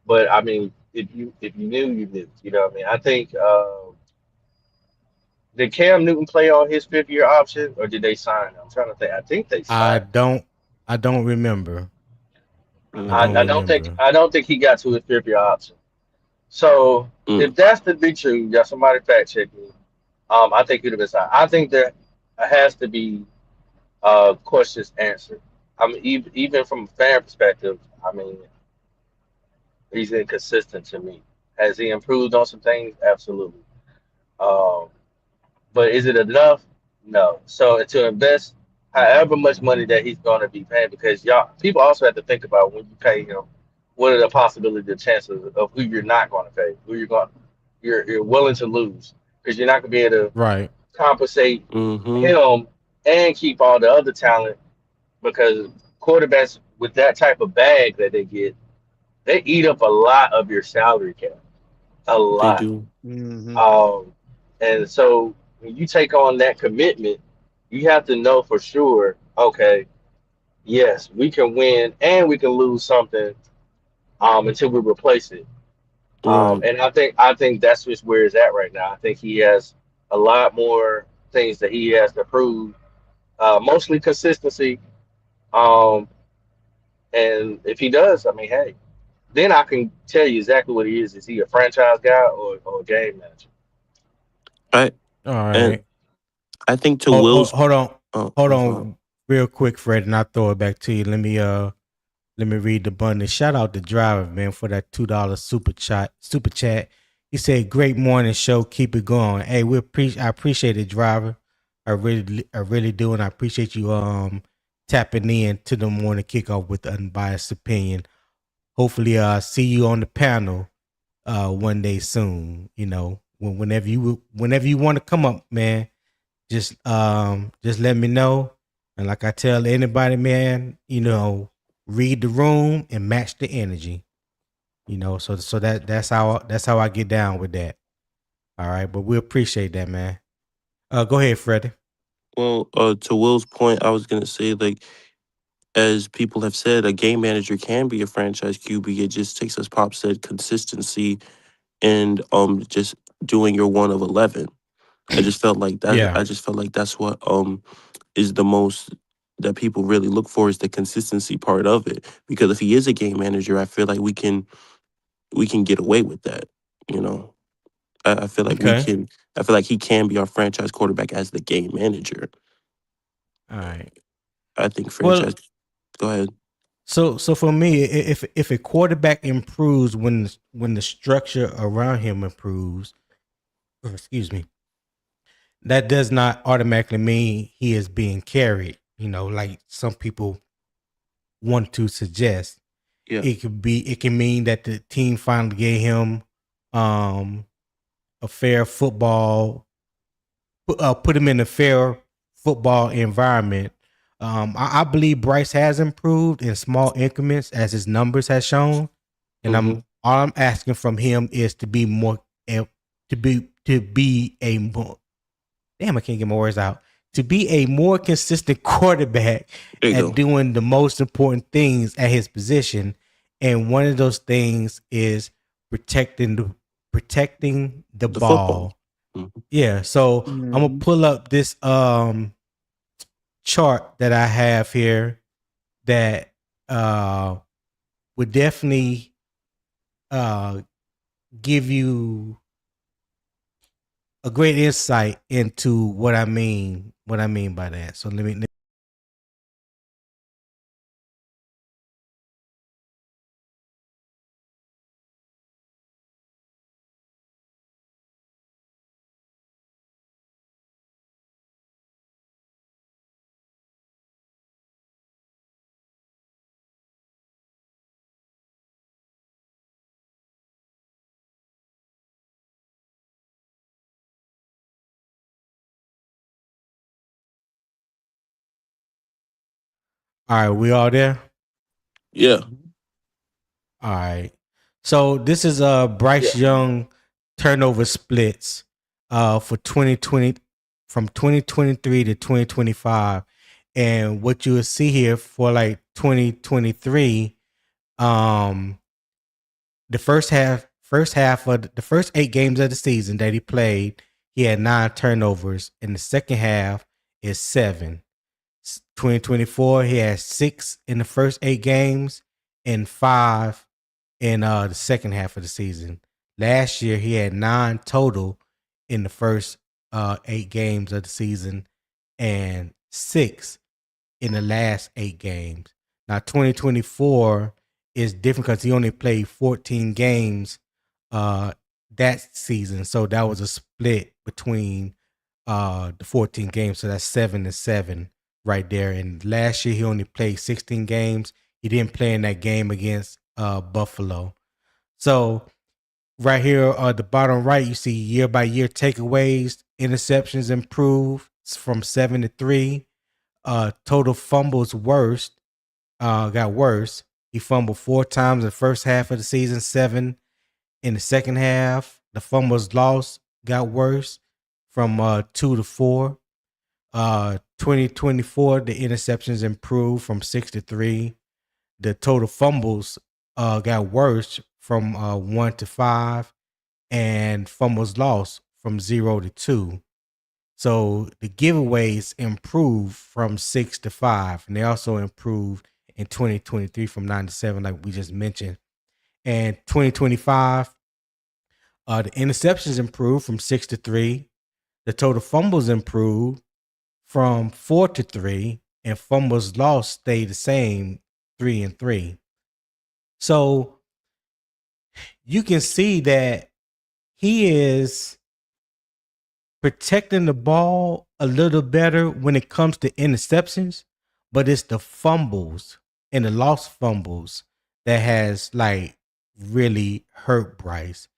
[SPEAKER 3] but I mean, if you knew, you knew. You know what I mean? I think did Cam Newton play on his 5th year option, or did they sign him? I'm trying to think. I think they
[SPEAKER 1] I
[SPEAKER 3] signed.
[SPEAKER 1] don't. I don't remember. I
[SPEAKER 3] I,
[SPEAKER 2] Mm-hmm.
[SPEAKER 1] don't
[SPEAKER 3] I don't think
[SPEAKER 1] remember.
[SPEAKER 3] I don't think he got to his 5th year option. So
[SPEAKER 2] Mm.
[SPEAKER 3] if that's to be true, yeah, somebody fact check me. I think he'd have been signed. I think there has to be questions answered. I mean, even from a fan perspective, I mean, he's inconsistent to me. Has he improved on some things? Absolutely. Um, but is it enough? No. So to invest however much money that he's going to be paying, because y'all people also have to think about when you pay him, what are the possibilities, the chances of who you're not going to pay, who you're willing to lose, because you're not going to be able to
[SPEAKER 1] Right.
[SPEAKER 3] compensate
[SPEAKER 2] Mm-hmm.
[SPEAKER 3] him and keep all the other talent, because quarterbacks with that type of bag that they get, they eat up a lot of your salary cap, a
[SPEAKER 2] They
[SPEAKER 3] lot.
[SPEAKER 2] do.
[SPEAKER 4] Mm-hmm.
[SPEAKER 3] Um, and so when you take on that commitment, you have to know for sure, okay, yes, we can win and we can lose something until we replace it.
[SPEAKER 2] Right.
[SPEAKER 3] And I think that's just where it's at right now. I think he has a lot more things that he has to prove, mostly consistency. Um, and if he does, I mean, hey, then I can tell you exactly what he is. Is he a franchise guy or a game manager?
[SPEAKER 2] I
[SPEAKER 1] All
[SPEAKER 2] and
[SPEAKER 1] right.
[SPEAKER 2] I think to
[SPEAKER 1] Hold, hold,
[SPEAKER 2] Will's.
[SPEAKER 1] hold on.
[SPEAKER 2] Oh,
[SPEAKER 1] Hold
[SPEAKER 2] I'm sorry.
[SPEAKER 1] on real quick, Fred, and I'll throw it back to you. Let me read the button. Shout out the driver, man, for that $2 super chat. Super chat. He said, "Great morning show. Keep it going." Hey, I appreciate it, driver. I really do, and I appreciate you tapping in to the morning kickoff with the unbiased opinion. Hopefully, see you on the panel one day soon. You know, whenever you want to come up, man, just let me know. And like I tell anybody, man, read the room and match the energy. So that's how I get down with that. All right, but we appreciate that, man. Go ahead, Freddie.
[SPEAKER 2] Well, to Will's point, I was gonna say, like, as people have said, a game manager can be a franchise QB. It just takes, as Pop said, consistency and just doing your 1 of 11. I just felt like that.
[SPEAKER 1] Yeah.
[SPEAKER 2] I just felt like that's what is the most that people really look for, is the consistency part of it. Because if he is a game manager, I feel like we can get away with that. You know. I feel like we
[SPEAKER 1] Okay.
[SPEAKER 2] can. I feel like he can be our franchise quarterback as the game manager.
[SPEAKER 1] All right.
[SPEAKER 2] I think franchise.
[SPEAKER 1] Well,
[SPEAKER 2] Go ahead.
[SPEAKER 1] so for me, if a quarterback improves when the structure around him improves, or excuse me, that does not automatically mean he is being carried. Like some people want to suggest.
[SPEAKER 2] Yeah.
[SPEAKER 1] It can mean that the team finally gave him um a fair football, put him in a fair football environment. I believe Bryce has improved in small increments as his numbers has shown, and
[SPEAKER 2] Mm-hmm.
[SPEAKER 1] all I'm asking from him is to be more to be a more, damn, I can't get my words out, to be a more consistent quarterback
[SPEAKER 2] There you
[SPEAKER 1] at
[SPEAKER 2] go.
[SPEAKER 1] doing the most important things at his position, and one of those things is protecting the
[SPEAKER 2] The football.
[SPEAKER 1] ball.
[SPEAKER 2] Mhm.
[SPEAKER 1] Yeah, so I'm gonna
[SPEAKER 4] Mhm.
[SPEAKER 1] pull up this chart that I have here that would definitely uh give you a great insight into what I mean by that. So let me. All right, we all there.
[SPEAKER 2] Yeah.
[SPEAKER 4] Mhm.
[SPEAKER 1] All right. So this is Bryce
[SPEAKER 3] Yeah.
[SPEAKER 1] Young turnover splits for 2020 from 2023 to 2025. And what you will see here for like 2023, um the first half of the first 8 games of the season that he played, he had 9 turnovers. In the second half is 7. 2024, he had 6 in the first 8 games and 5 in the second half of the season. Last year, he had 9 total in the first 8 games of the season and 6 in the last 8 games. Now, 2024 is different because he only played 14 games uh, that season. So that was a split between the 14 games. So that's 7-7 right there. And last year, he only played 16 games. He didn't play in that game against Buffalo. So right here at the bottom right, you see year by year takeaways, interceptions improve from 7 to 3. Total fumbles got worse. He fumbled 4 times in the first half of the season, 7 in the second half. The fumbles lost got worse from 2 to 4. 2024, the interceptions improved from 6 to 3. The total fumbles got worse from 1 to 5, and fumbles lost from 0 to 2. So the giveaways improved from 6 to 5, and they also improved in 2023 from 9 to 7, like we just mentioned. And 2025, the interceptions improved from 6 to 3. The total fumbles improved from 4 to 3, and fumbles lost stayed the same, 3-3. So you can see that he is protecting the ball a little better when it comes to interceptions, but it's the fumbles and the lost fumbles that has like really hurt Bryce.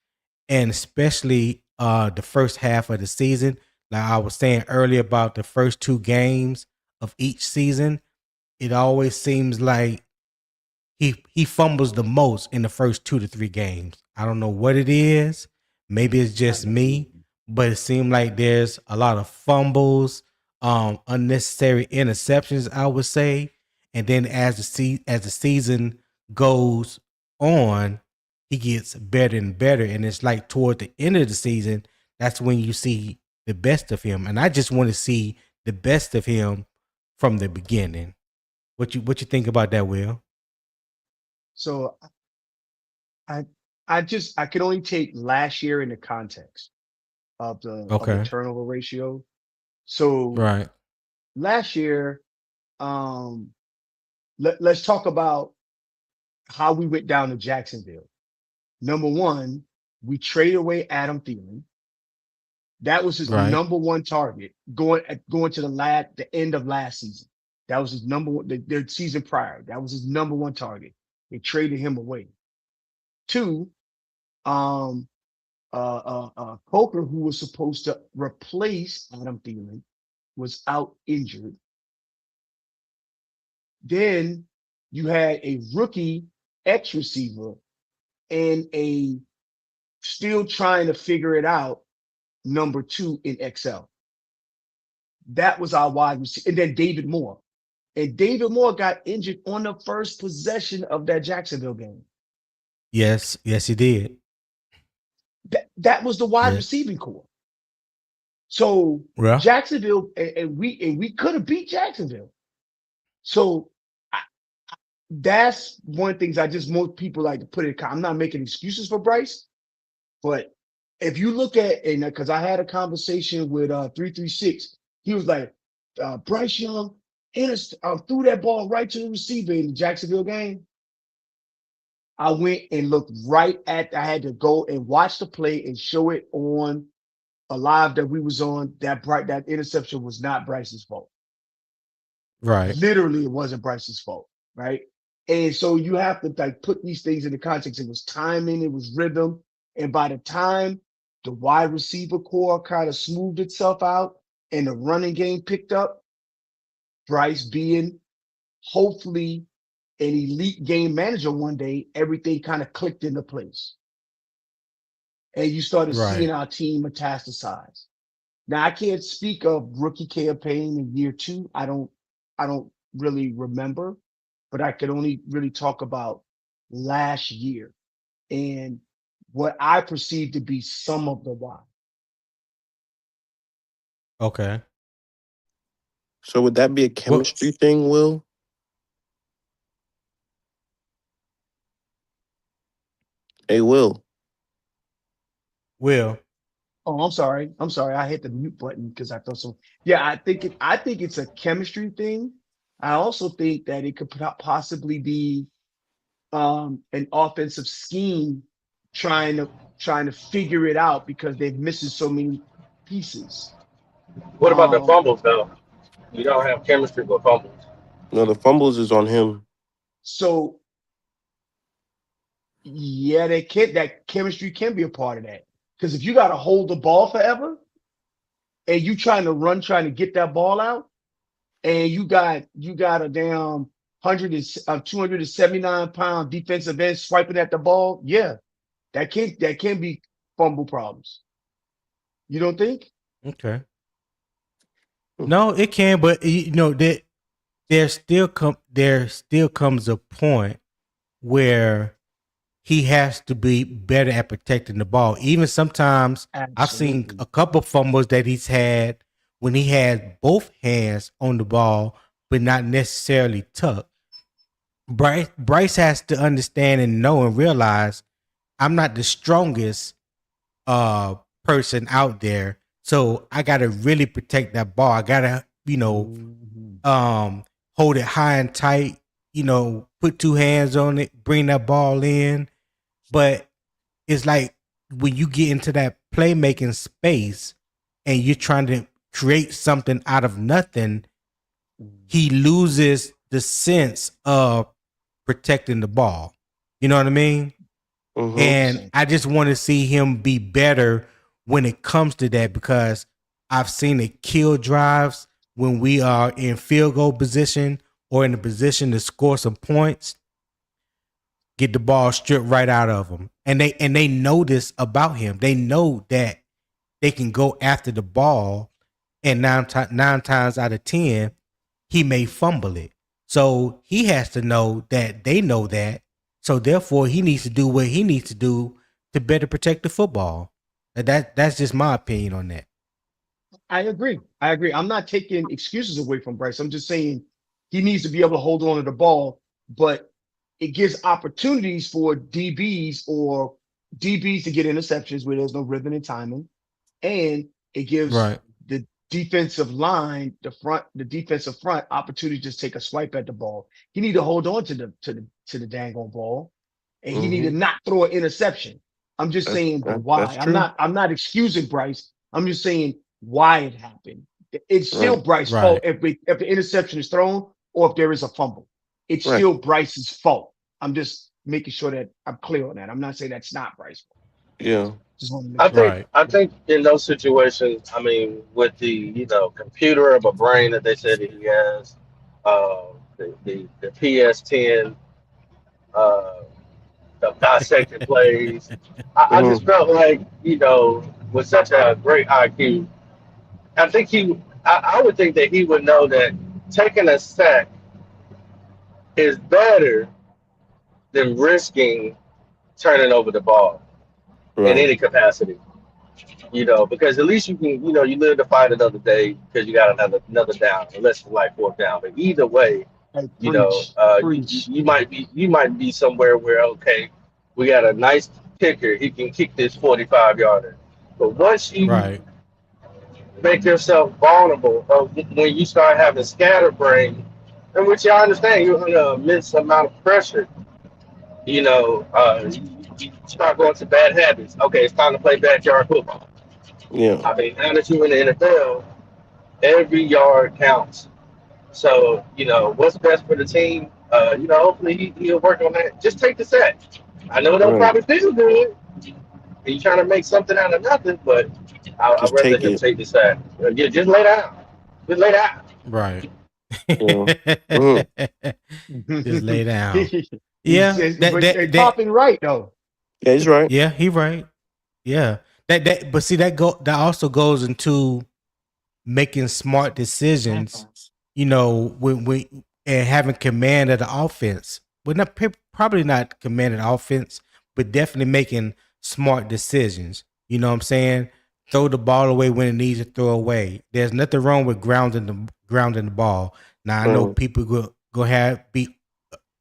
[SPEAKER 1] And especially the first half of the season. Like I was saying earlier about the first 2 games of each season, it always seems like he fumbles the most in the first 2 to 3 games. I don't know what it is. Maybe it's
[SPEAKER 4] I
[SPEAKER 1] just
[SPEAKER 4] agree.
[SPEAKER 1] me, but it seemed like there's a lot of fumbles, unnecessary interceptions, I would say. And then as the season goes on, he gets better and better. And it's like toward the end of the season, that's when you see the best of him. And I just want to see the best of him from the beginning. What you think about that, Will?
[SPEAKER 4] So I I could only take last year in the context of the
[SPEAKER 1] Okay.
[SPEAKER 4] turnover ratio. So
[SPEAKER 1] Right.
[SPEAKER 4] last year, um, let's talk about how we went down to Jacksonville. Number one, we traded away Adam Thielen. That was his
[SPEAKER 1] Right.
[SPEAKER 4] number one target going to the end of last season. That was his number one, the season prior. That was his number one target. They traded him away. Two, um, Coker, who was supposed to replace Adam Thielen, was out injured. Then you had a rookie X receiver and a still trying to figure it out number two in XL. That was our wide receiver. And then David Moore. And David Moore got injured on the first possession of that Jacksonville game.
[SPEAKER 1] Yes. Yes, he did.
[SPEAKER 4] That was the wide
[SPEAKER 1] Yeah.
[SPEAKER 4] receiving core. So
[SPEAKER 1] Well.
[SPEAKER 4] Jacksonville, and we could have beat Jacksonville. So that's one of the things I just most people like to put it. I'm not making excuses for Bryce, but if you look at and because I had a conversation with 336, he was like, Bryce Young threw that ball right to the receiver in the Jacksonville game. I went and looked right at. I had to go and watch the play and show it on a live that we was on. That interception was not Bryce's fault.
[SPEAKER 1] Right.
[SPEAKER 4] Literally, it wasn't Bryce's fault, right? And so you have to like put these things into context. It was timing, it was rhythm, and by the time the wide receiver core kind of smoothed itself out and the running game picked up, Bryce being hopefully an elite game manager one day, everything kind of clicked into place. And you started seeing
[SPEAKER 1] Right.
[SPEAKER 4] our team metastasize. Now I can't speak of rookie campaign in year two. I don't really remember, but I could only really talk about last year and what I perceive to be some of the why.
[SPEAKER 1] Okay.
[SPEAKER 2] So would that be a
[SPEAKER 1] Well,
[SPEAKER 2] chemistry thing, Will? Hey, Will.
[SPEAKER 1] Will.
[SPEAKER 4] Oh, I'm sorry. I'm sorry. I hit the mute button because I thought so. Yeah, I think it's a chemistry thing. I also think that it could possibly be an offensive scheme trying to trying to figure it out because they're missing so many pieces.
[SPEAKER 3] What about the
[SPEAKER 4] Um,
[SPEAKER 3] fumbles though? You don't have chemistry with fumbles.
[SPEAKER 2] No, the fumbles is on him.
[SPEAKER 4] so yeah, that chemistry can be a part of that. Because if you got to hold the ball forever and you trying to get that ball out, and you got a damn 279-pound defensive end swiping at the ball, yeah, that can be fumble problems. You don't think?
[SPEAKER 1] Okay. No, it can, but that there still comes a point where he has to be better at protecting the ball. Even sometimes I've seen
[SPEAKER 4] Absolutely.
[SPEAKER 1] a couple fumbles that he's had when he had both hands on the ball, but not necessarily tucked. Bryce has to understand and know and realize I'm not the strongest uh person out there. So I gotta really protect that ball. I gotta,
[SPEAKER 4] Mhm.
[SPEAKER 1] hold it high and tight, put two hands on it, bring that ball in. But it's like when you get into that playmaking space and you're trying to create something out of nothing, he loses the sense of protecting the ball. You know what I mean?
[SPEAKER 2] Mm-hmm.
[SPEAKER 1] And
[SPEAKER 4] 100%.
[SPEAKER 1] I just want to see him be better when it comes to that because I've seen it kill drives when we are in field goal position or in a position to score some points, get the ball stripped right out of him. And they know this about him. They know that they can go after the ball, and nine times out of 10, he may fumble it. So he has to know that they know that. So therefore, he needs to do what he needs to do to better protect the football. And that's just my opinion on that.
[SPEAKER 4] I agree. I agree. I'm not taking excuses away from Bryce. I'm just saying he needs to be able to hold on to the ball, but it gives opportunities for DBs or DBs to get interceptions where there's no rhythm and timing, and it gives
[SPEAKER 1] Right.
[SPEAKER 4] the defensive line, the defensive front opportunity to just take a swipe at the ball. He need to hold on to the dang on ball, and he need to
[SPEAKER 2] Mm-hmm.
[SPEAKER 4] not throw an interception. I'm just saying the
[SPEAKER 2] That's
[SPEAKER 4] why.
[SPEAKER 2] true.
[SPEAKER 4] I'm not excusing Bryce. I'm just saying why it happened. It's still
[SPEAKER 2] Right.
[SPEAKER 4] Bryce's fault
[SPEAKER 1] Right.
[SPEAKER 4] if the interception is thrown or if there is a fumble. It's
[SPEAKER 2] Right.
[SPEAKER 4] still Bryce's fault. I'm just making sure that I'm clear on that. I'm not saying that's not Bryce's fault.
[SPEAKER 2] Yeah.
[SPEAKER 4] Just want to make
[SPEAKER 3] I
[SPEAKER 4] sure.
[SPEAKER 3] think
[SPEAKER 1] Right.
[SPEAKER 3] I think in those situations, I mean, with the computer of a brain that they said that he has, the PS10, uh, the dissecting plays, I
[SPEAKER 2] Mm-hmm.
[SPEAKER 3] just felt like with such a great IQ, I think I would think that he would know that taking a sack is better than risking turning over the ball in
[SPEAKER 2] Right.
[SPEAKER 3] any capacity. Because at least you can, you live to fight another day because you got another down, unless it's like fourth down. But either way,
[SPEAKER 4] Hey, preach, preach.
[SPEAKER 3] you might be somewhere where okay, we got a nice kicker, he can kick this 45 yarder. But once you
[SPEAKER 1] Right.
[SPEAKER 3] make yourself vulnerable, when you start having scatterbrain, in which I understand you're under an immense amount of pressure, you start going to bad habits. Okay, it's time to play backyard football.
[SPEAKER 2] Yeah.
[SPEAKER 3] I mean, now that you're in the NFL, every yard counts. So, what's best for the team? Hopefully he'll work on that. Just take the sack. I know it don't
[SPEAKER 2] Right.
[SPEAKER 3] probably feel good. He's trying to make something out of nothing, but I'd
[SPEAKER 2] Just
[SPEAKER 3] rather
[SPEAKER 2] take
[SPEAKER 3] him
[SPEAKER 2] it.
[SPEAKER 3] take the sack. Yeah, just lay down. Just lay down.
[SPEAKER 1] Right.
[SPEAKER 2] You know. Mm-hmm.
[SPEAKER 1] Just lay down.
[SPEAKER 4] He
[SPEAKER 1] Yeah.
[SPEAKER 4] says,
[SPEAKER 1] That
[SPEAKER 4] but
[SPEAKER 1] that
[SPEAKER 4] they
[SPEAKER 1] that
[SPEAKER 4] popping right though.
[SPEAKER 2] Yeah, he's right.
[SPEAKER 1] yeah, he right. Yeah. That but see that also goes into making smart decisions, when and having command of the offense. Well, not probably not command of the offense, but definitely making smart decisions. You know what I'm saying? Throw the ball away when it needs to throw away. There's nothing wrong with grounding the ball. Now I know
[SPEAKER 2] Right.
[SPEAKER 1] people go have be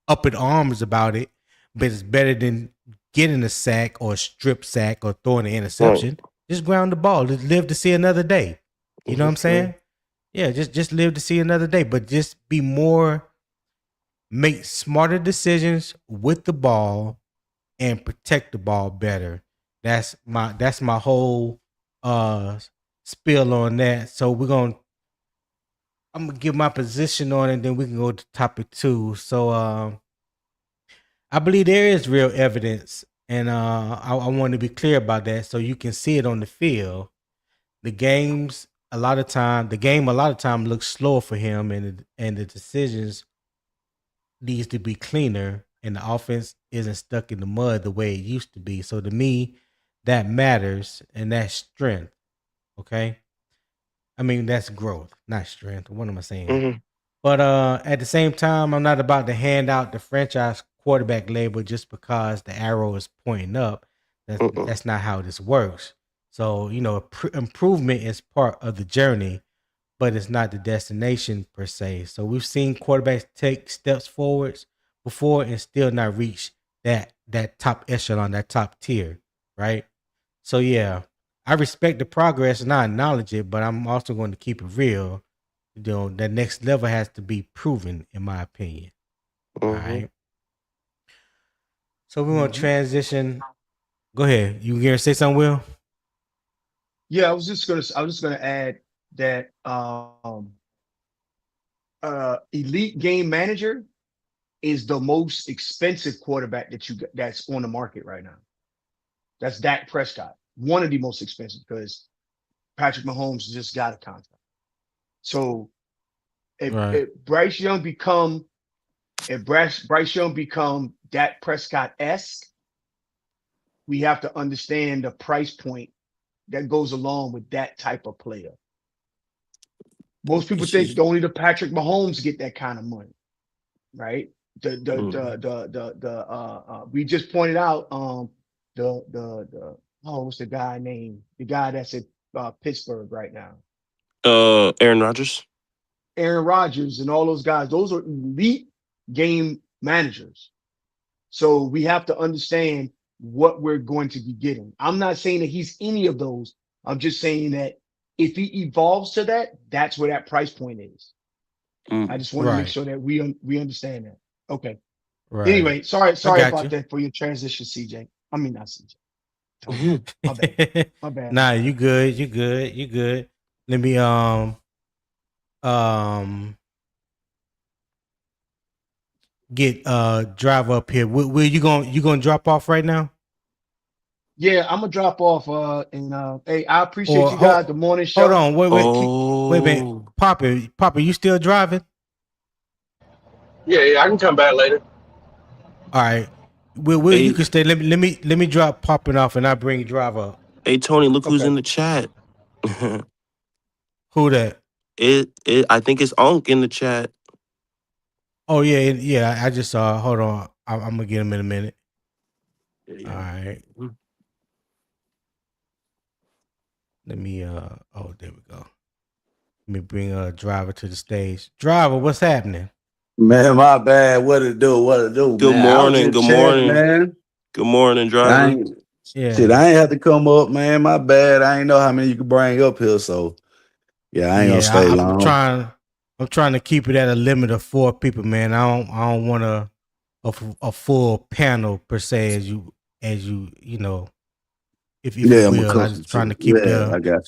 [SPEAKER 1] up in arms about it, but it's better than getting a sack or a strip sack or throwing an
[SPEAKER 2] Right.
[SPEAKER 1] interception. Just ground the ball. Just live to see another day. You know what
[SPEAKER 2] Mm-hmm.
[SPEAKER 1] I'm
[SPEAKER 2] Yeah.
[SPEAKER 1] saying? Yeah, just live to see another day. But just make smarter decisions with the ball and protect the ball better. That's my whole uh spill on that. So I'm gonna give my position on it, then we can go to topic two. So I believe there is real evidence, and I want to be clear about that, so you can see it on the field. The games the game a lot of time looks slower for him, and the decisions needs to be cleaner, and the offense isn't stuck in the mud the way it used to be. So to me, that matters, and that's strength. Okay, I mean that's growth, not strength. What am I saying?
[SPEAKER 2] Mm-hmm.
[SPEAKER 1] But at the same time, I'm not about to hand out the franchise quarterback label just because the arrow is pointing up.
[SPEAKER 2] Mm-mm.
[SPEAKER 1] That's not how this works. So improvement is part of the journey, but it's not the destination per se. So we've seen quarterbacks take steps forwards before and still not reach that top echelon, that top tier, right? So yeah, I respect the progress and I acknowledge it, but I'm also going to keep it real. That next level has to be proven, in my opinion. All
[SPEAKER 2] Mm-hmm.
[SPEAKER 1] right. So we want to
[SPEAKER 4] Mhm.
[SPEAKER 1] transition. Go ahead. You gonna say something, Will?
[SPEAKER 4] Yeah, I was just gonna add that elite game manager is the most expensive quarterback that's on the market right now. That's Dak Prescott, one of the most expensive because Patrick Mahomes just got a contract. So if,
[SPEAKER 1] Right.
[SPEAKER 4] if Bryce Young become if Bryce Young become Dak Prescott esque, we have to understand the price point that goes along with that type of player. Most people
[SPEAKER 2] It's
[SPEAKER 4] think
[SPEAKER 2] just.
[SPEAKER 4] only the Patrick Mahomes get that kind of money, right?
[SPEAKER 2] Mm-hmm.
[SPEAKER 4] We just pointed out the oh, what's the guy name? The guy that's at Pittsburgh right now.
[SPEAKER 2] Aaron Rodgers.
[SPEAKER 4] Aaron Rodgers and all those guys, those are elite game managers. So we have to understand. what we're going to be getting. I'm not saying that he's any of those. I'm just saying that if he evolves to that, that's where that price point is. I
[SPEAKER 2] Mm.
[SPEAKER 4] just want to make
[SPEAKER 1] Right.
[SPEAKER 4] sure that we understand that. Okay.
[SPEAKER 1] Right.
[SPEAKER 4] Anyway, sorry
[SPEAKER 1] I got
[SPEAKER 4] about
[SPEAKER 1] you.
[SPEAKER 4] that for your transition, CJ. I mean not CJ. Tony. My bad. My bad. My
[SPEAKER 1] Nah,
[SPEAKER 4] bad.
[SPEAKER 1] you good. You good. You good. Let me um get drive up here. Will you gonna drop off right now?
[SPEAKER 4] Yeah, I'm gonna drop off. And hey, I appreciate
[SPEAKER 1] Or
[SPEAKER 4] you guys. The morning
[SPEAKER 1] hold
[SPEAKER 4] show.
[SPEAKER 1] on, wait a minute.
[SPEAKER 2] Oh,
[SPEAKER 1] Papa, you still driving?
[SPEAKER 3] Yeah, I can come back later.
[SPEAKER 1] All right. Will you
[SPEAKER 2] hey,
[SPEAKER 1] can stay. Let me drop popping off and I bring driver up.
[SPEAKER 2] hey, Tony, look who's
[SPEAKER 4] Okay.
[SPEAKER 2] in the chat.
[SPEAKER 1] Who that?
[SPEAKER 2] I think it's Unk in the chat.
[SPEAKER 1] Oh yeah, yeah. I just saw. Hold on. I'm gonna get him in a minute.
[SPEAKER 2] Yeah,
[SPEAKER 1] All
[SPEAKER 2] yeah.
[SPEAKER 1] right. Let me oh there we go. Let me bring a driver to the stage. Driver, what's happening?
[SPEAKER 5] Man, my bad. What it do? What it do,
[SPEAKER 2] Good
[SPEAKER 5] man? I was
[SPEAKER 2] morning.
[SPEAKER 5] just
[SPEAKER 2] Good
[SPEAKER 5] checking,
[SPEAKER 2] morning.
[SPEAKER 5] man.
[SPEAKER 2] Good morning,
[SPEAKER 5] I
[SPEAKER 2] driver.
[SPEAKER 5] ain't shit.
[SPEAKER 1] Yeah.
[SPEAKER 5] I ain't have to come up, man. My bad. I ain't know how many you could bring up here, so yeah, I ain't gonna
[SPEAKER 1] Yeah,
[SPEAKER 5] stay
[SPEAKER 1] I'm
[SPEAKER 5] long.
[SPEAKER 1] trying to keep it at a limit of 4 people, man. I don't want a full panel per se as you know, if you
[SPEAKER 5] Yeah, I'm
[SPEAKER 1] will. I
[SPEAKER 5] accustomed
[SPEAKER 1] just trying
[SPEAKER 5] to
[SPEAKER 1] to
[SPEAKER 5] it.
[SPEAKER 1] keep
[SPEAKER 5] Yeah, I got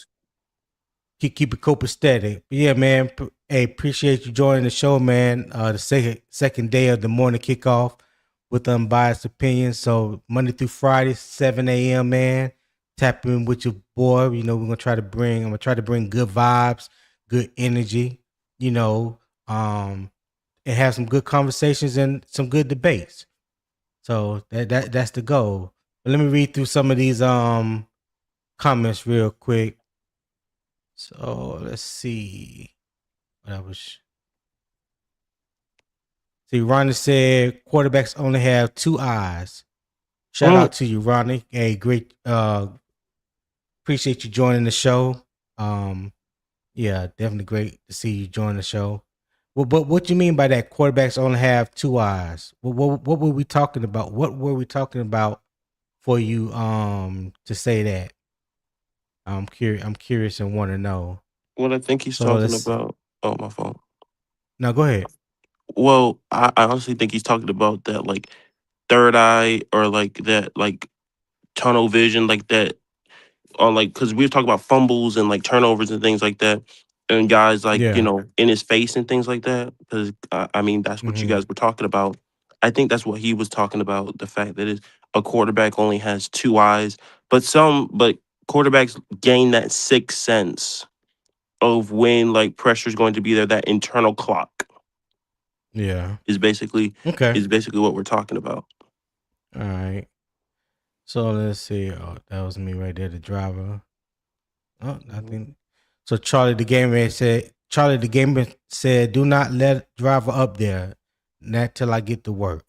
[SPEAKER 1] keep it copacetic. But yeah, man. Hey, appreciate you joining the show, man. The second day of the morning kickoff with unbiased opinions. So Monday through Friday, 7 a.m. Man, tap in with your boy. You know, I'm gonna try to bring good vibes, good energy. You know, and have some good conversations and some good debates. So that's the goal. But let me read through some of these comments real quick. So let's see. What I was see. Ronnie said quarterbacks only have two eyes. Shout
[SPEAKER 2] Mm.
[SPEAKER 1] out to you, Ronnie. Hey, great. Appreciate you joining the show. Um, yeah, definitely great to see you join the show. Well, but what you mean by that? Quarterbacks only have two eyes. What were we talking about? What were we talking about for you to say that? I'm curious and want to know.
[SPEAKER 2] What I think he's
[SPEAKER 1] So
[SPEAKER 2] talking
[SPEAKER 1] let's
[SPEAKER 2] about. Oh, my phone.
[SPEAKER 1] now go ahead.
[SPEAKER 2] Well, I honestly think he's talking about that, like, third eye, or like that, like, tunnel vision, like that, or like, because we were talking about fumbles and like turnovers and things like that, and guys like,
[SPEAKER 1] Yeah.
[SPEAKER 2] in his face and things like that. Because I mean, that's what you
[SPEAKER 1] Mm-hmm.
[SPEAKER 2] guys were talking about. I think that's what he was talking about. The fact that a quarterback only has two eyes, but quarterbacks gain that sixth sense of when like pressure is going to be there. That internal clock
[SPEAKER 1] Yeah.
[SPEAKER 2] is basically
[SPEAKER 1] Okay.
[SPEAKER 2] what we're talking about.
[SPEAKER 1] All right. So let's see. Oh, that was me right there, the driver. Oh, I
[SPEAKER 2] Mhm.
[SPEAKER 1] think so. Charlie the gamer said, "Do not let driver up there, not till I get to work."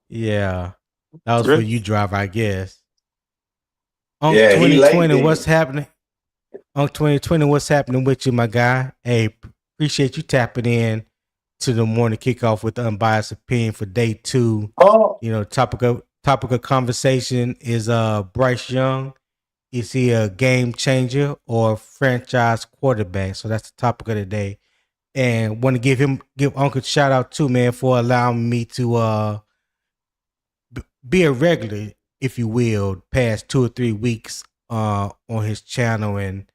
[SPEAKER 1] Yeah, that was for
[SPEAKER 2] Rip.
[SPEAKER 1] you, driver. I guess.
[SPEAKER 5] you.
[SPEAKER 1] Unk
[SPEAKER 5] Yeah, he late
[SPEAKER 1] 2020, what's
[SPEAKER 5] then.
[SPEAKER 1] happening? Unk 2020, what's happening with you, my guy? Hey, appreciate you tapping in to the morning kickoff with the unbiased opinion for day 2.
[SPEAKER 5] Oh,
[SPEAKER 1] You know, topic of conversation is Bryce Young. Is he a game changer or franchise quarterback? So that's the topic of the day. And want to give Uncle a shout out too, man, for allowing me to be a regular, if you will, past 2 or 3 weeks on his channel. And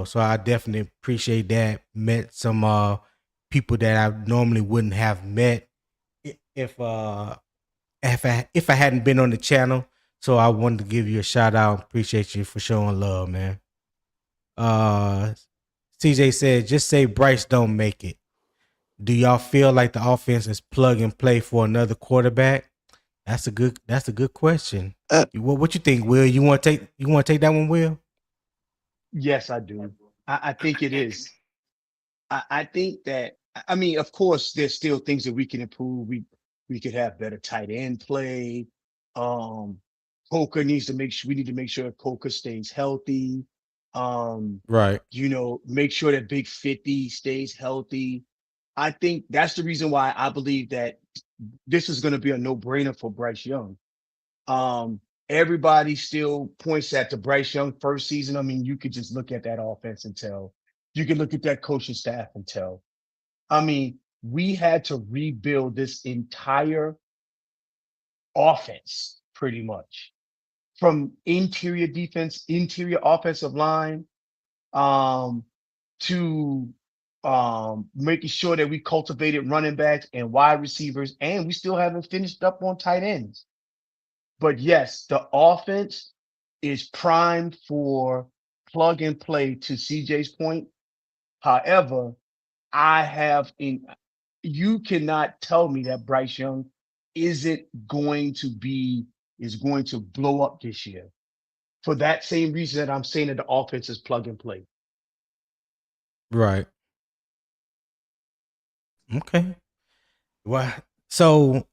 [SPEAKER 1] so I definitely appreciate that. Met some people that I normally wouldn't have met if I hadn't been on the channel. So I wanted to give you a shout out. Appreciate you for showing love, man. Uh CJ said, just say Bryce don't make it. Do y'all feel like the offense is plug and play for another quarterback? That's a good question.
[SPEAKER 2] Uh,
[SPEAKER 1] What you think, Will? You want to take that one, Will?
[SPEAKER 4] Yes, I do. I think it is. I think that I mean, of course, there's still things that we can improve. We could have better tight end play. Um, Coker needs to make sure we need to make sure Coker stays healthy. Um,
[SPEAKER 1] Right.
[SPEAKER 4] make sure that Big 50 stays healthy. I think that's the reason why I believe that this is going to be a no-brainer for Bryce Young. Everybody still points at the Bryce Young first season. I mean, you could just look at that offense and tell. You could look at that coaching staff and tell. I mean, we had to rebuild this entire offense pretty much from interior defense, interior offensive line, um, to making sure that we cultivated running backs and wide receivers, and we still haven't finished up on tight ends. But yes, the offense is primed for plug and play to CJ's point. However, I have in you cannot tell me that Bryce Young isn't going to be is going to blow up this year. For that same reason that I'm saying that the offense is plug and play.
[SPEAKER 1] Right. Okay. Well, so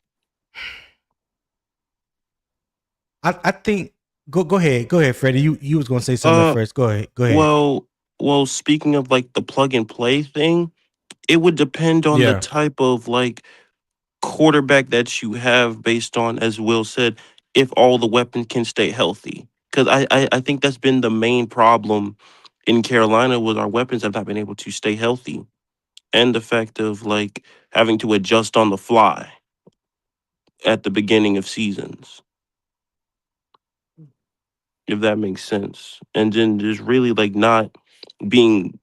[SPEAKER 1] I think go ahead. Go ahead, Freddie. You was gonna say something at
[SPEAKER 2] Uh,
[SPEAKER 1] first. Go ahead. Go ahead.
[SPEAKER 2] well, speaking of like the plug and play thing, it would depend on the
[SPEAKER 1] Yeah.
[SPEAKER 2] type of like quarterback that you have based on, as Will said, if all the weapons can stay healthy. Because I think that's been the main problem in Carolina was our weapons have not been able to stay healthy. And the fact of like having to adjust on the fly at the beginning of seasons, if that makes sense. And then just really like not being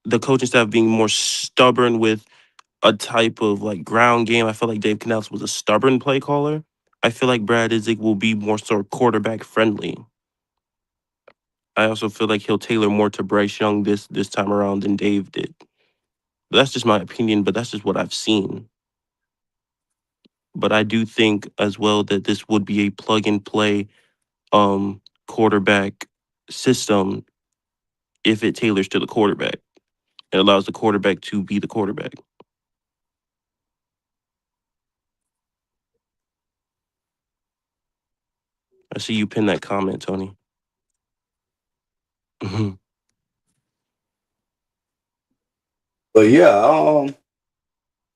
[SPEAKER 2] the coaching staff being more stubborn with a type of like ground game. I feel like Dave Canales was a stubborn play caller. I feel like Brad Izig will be more sort of quarterback friendly. I also feel like he'll tailor more to Bryce Young this time around than Dave did. But that's just my opinion, but that's just what I've seen. But I do think as well that this would be a plug and play quarterback system if it tailors to the quarterback. It allows the quarterback to be the quarterback. I see you pin that comment, Tony. Mhm.
[SPEAKER 5] But yeah,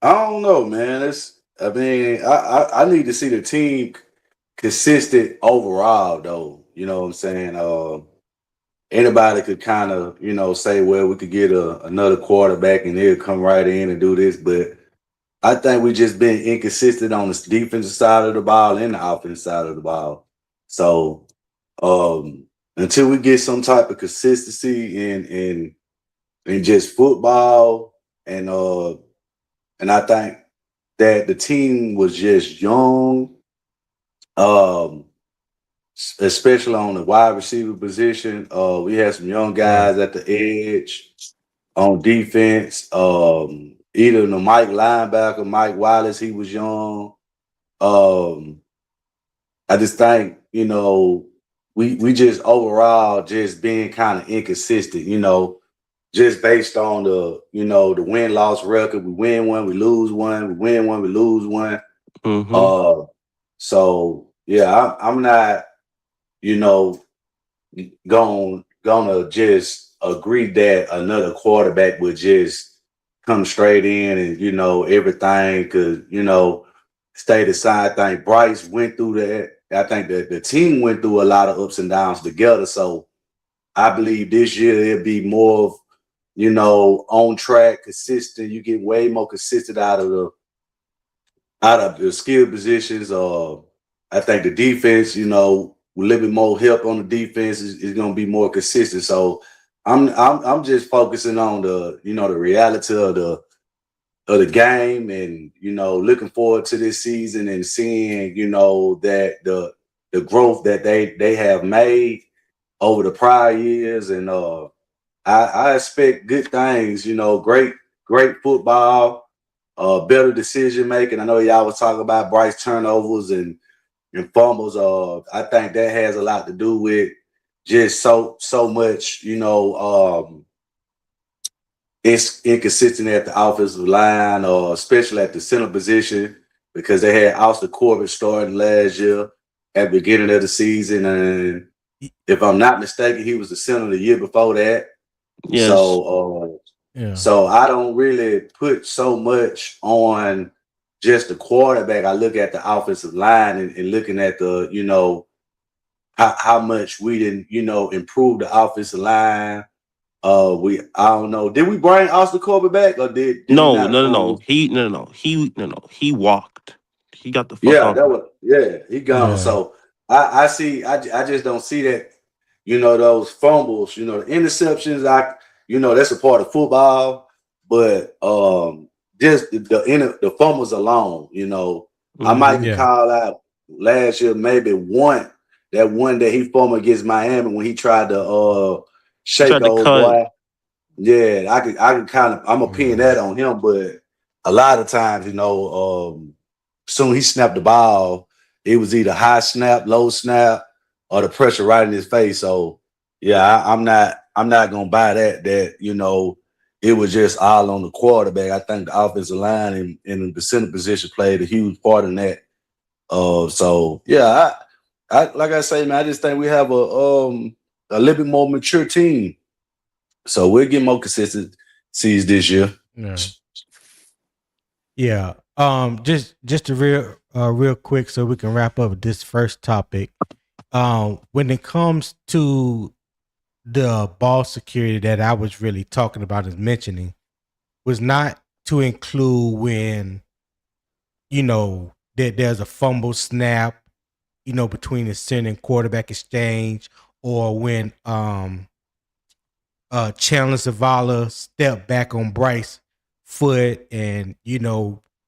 [SPEAKER 5] I don't know, man. I mean, I need to see the team consistent overall, though. You know what I'm saying? Anybody could kind of, say, well, we could get another quarterback and he'll come right in and do this. But I think we just been inconsistent on the defensive side of the ball and the offensive side of the ball. So until we get some type of consistency in just football and I think that the team was just young, um, especially on the wide receiver position. We had some young
[SPEAKER 1] Right.
[SPEAKER 5] guys at the edge on defense. Either the Mike linebacker, Mike Wallace, he was young. Um, I just think, we just overall just being kind of inconsistent, just based on the win loss record. We win one, we lose one, we win one, we lose one.
[SPEAKER 2] Mhm.
[SPEAKER 5] Uh, so yeah, I'm not, you know, gonna just agree that another quarterback would just come straight in and everything could stay the same. I think Bryce went through that. I think that the team went through a lot of ups and downs together. So I believe this year it'll be more of on track, consistent. You get way more consistent out of the skill positions. I think the defense, with a little bit more help on the defense is going to be more consistent. So I'm just focusing on the reality of the game, and looking forward to this season and seeing that the growth that they have made over the prior years, and I expect good things. Great football, better decision making. I know y'all was talking about Bryce turnovers and fumbles. I think that has a lot to do with just so much, it's inconsistent at the offensive line, or especially at the center position, because they had Austin Corbett starting last year at the beginning of the season, and if I'm not mistaken, he was the center the year before that.
[SPEAKER 2] Yes.
[SPEAKER 5] So,
[SPEAKER 1] Yeah.
[SPEAKER 5] so I don't really put so much on just the quarterback. I look at the offensive line and looking at the, how much we didn't, improve the offensive line. I don't know. Did we bring Austin Corbett back or did we
[SPEAKER 2] No,
[SPEAKER 5] not?
[SPEAKER 2] no, no, no. He walked. He got the fuck
[SPEAKER 5] Yeah,
[SPEAKER 2] on.
[SPEAKER 5] he gone.
[SPEAKER 1] Yeah.
[SPEAKER 5] So I just don't see that, those fumbles, the interceptions, that's a part of football, but just the fumbles alone, I might
[SPEAKER 2] Mm-hmm.
[SPEAKER 5] can
[SPEAKER 1] Yeah.
[SPEAKER 5] call out last year maybe that one that he fumbled against Miami when he tried to
[SPEAKER 2] He
[SPEAKER 5] shake
[SPEAKER 2] tried to
[SPEAKER 5] old
[SPEAKER 2] cut.
[SPEAKER 5] boy. Yeah, I could kind of I'm gonna pin
[SPEAKER 1] Yeah.
[SPEAKER 5] that on him, but a lot of times, soon he snapped the ball, it was either high snap, low snap, or the pressure right in his face. So yeah, I'm not gonna buy that it was just all on the quarterback. I think the offensive line and the center position played a huge part in that. So yeah, I like I say, man, I just think we have a little bit more mature team. So we'll get more consistencies this year.
[SPEAKER 1] Yeah. Yeah. Just a real quick so we can wrap up this first topic. When it comes to the ball security that I was really talking about and mentioning was not to include when, that there's a fumble snap, between the center and quarterback exchange, or when Chandler Zavala stepped back on Bryce foot and,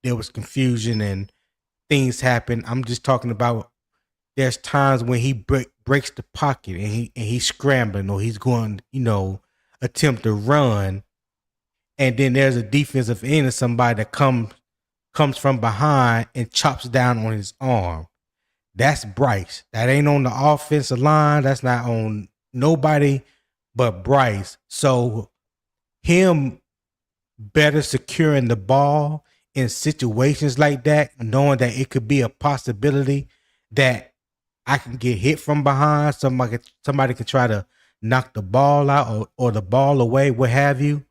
[SPEAKER 1] there was confusion and things happen. I'm just talking about there's times when he breaks the pocket and he's scrambling or he's going, attempt to run, and then there's a defensive end of somebody that comes from behind and chops down on his arm. That's Bryce. That ain't on the offensive line. That's not on nobody but Bryce. So him better securing the ball in situations like that, knowing that it could be a possibility that I can get hit from behind. Somebody can try to knock the ball out or the ball away, what have you.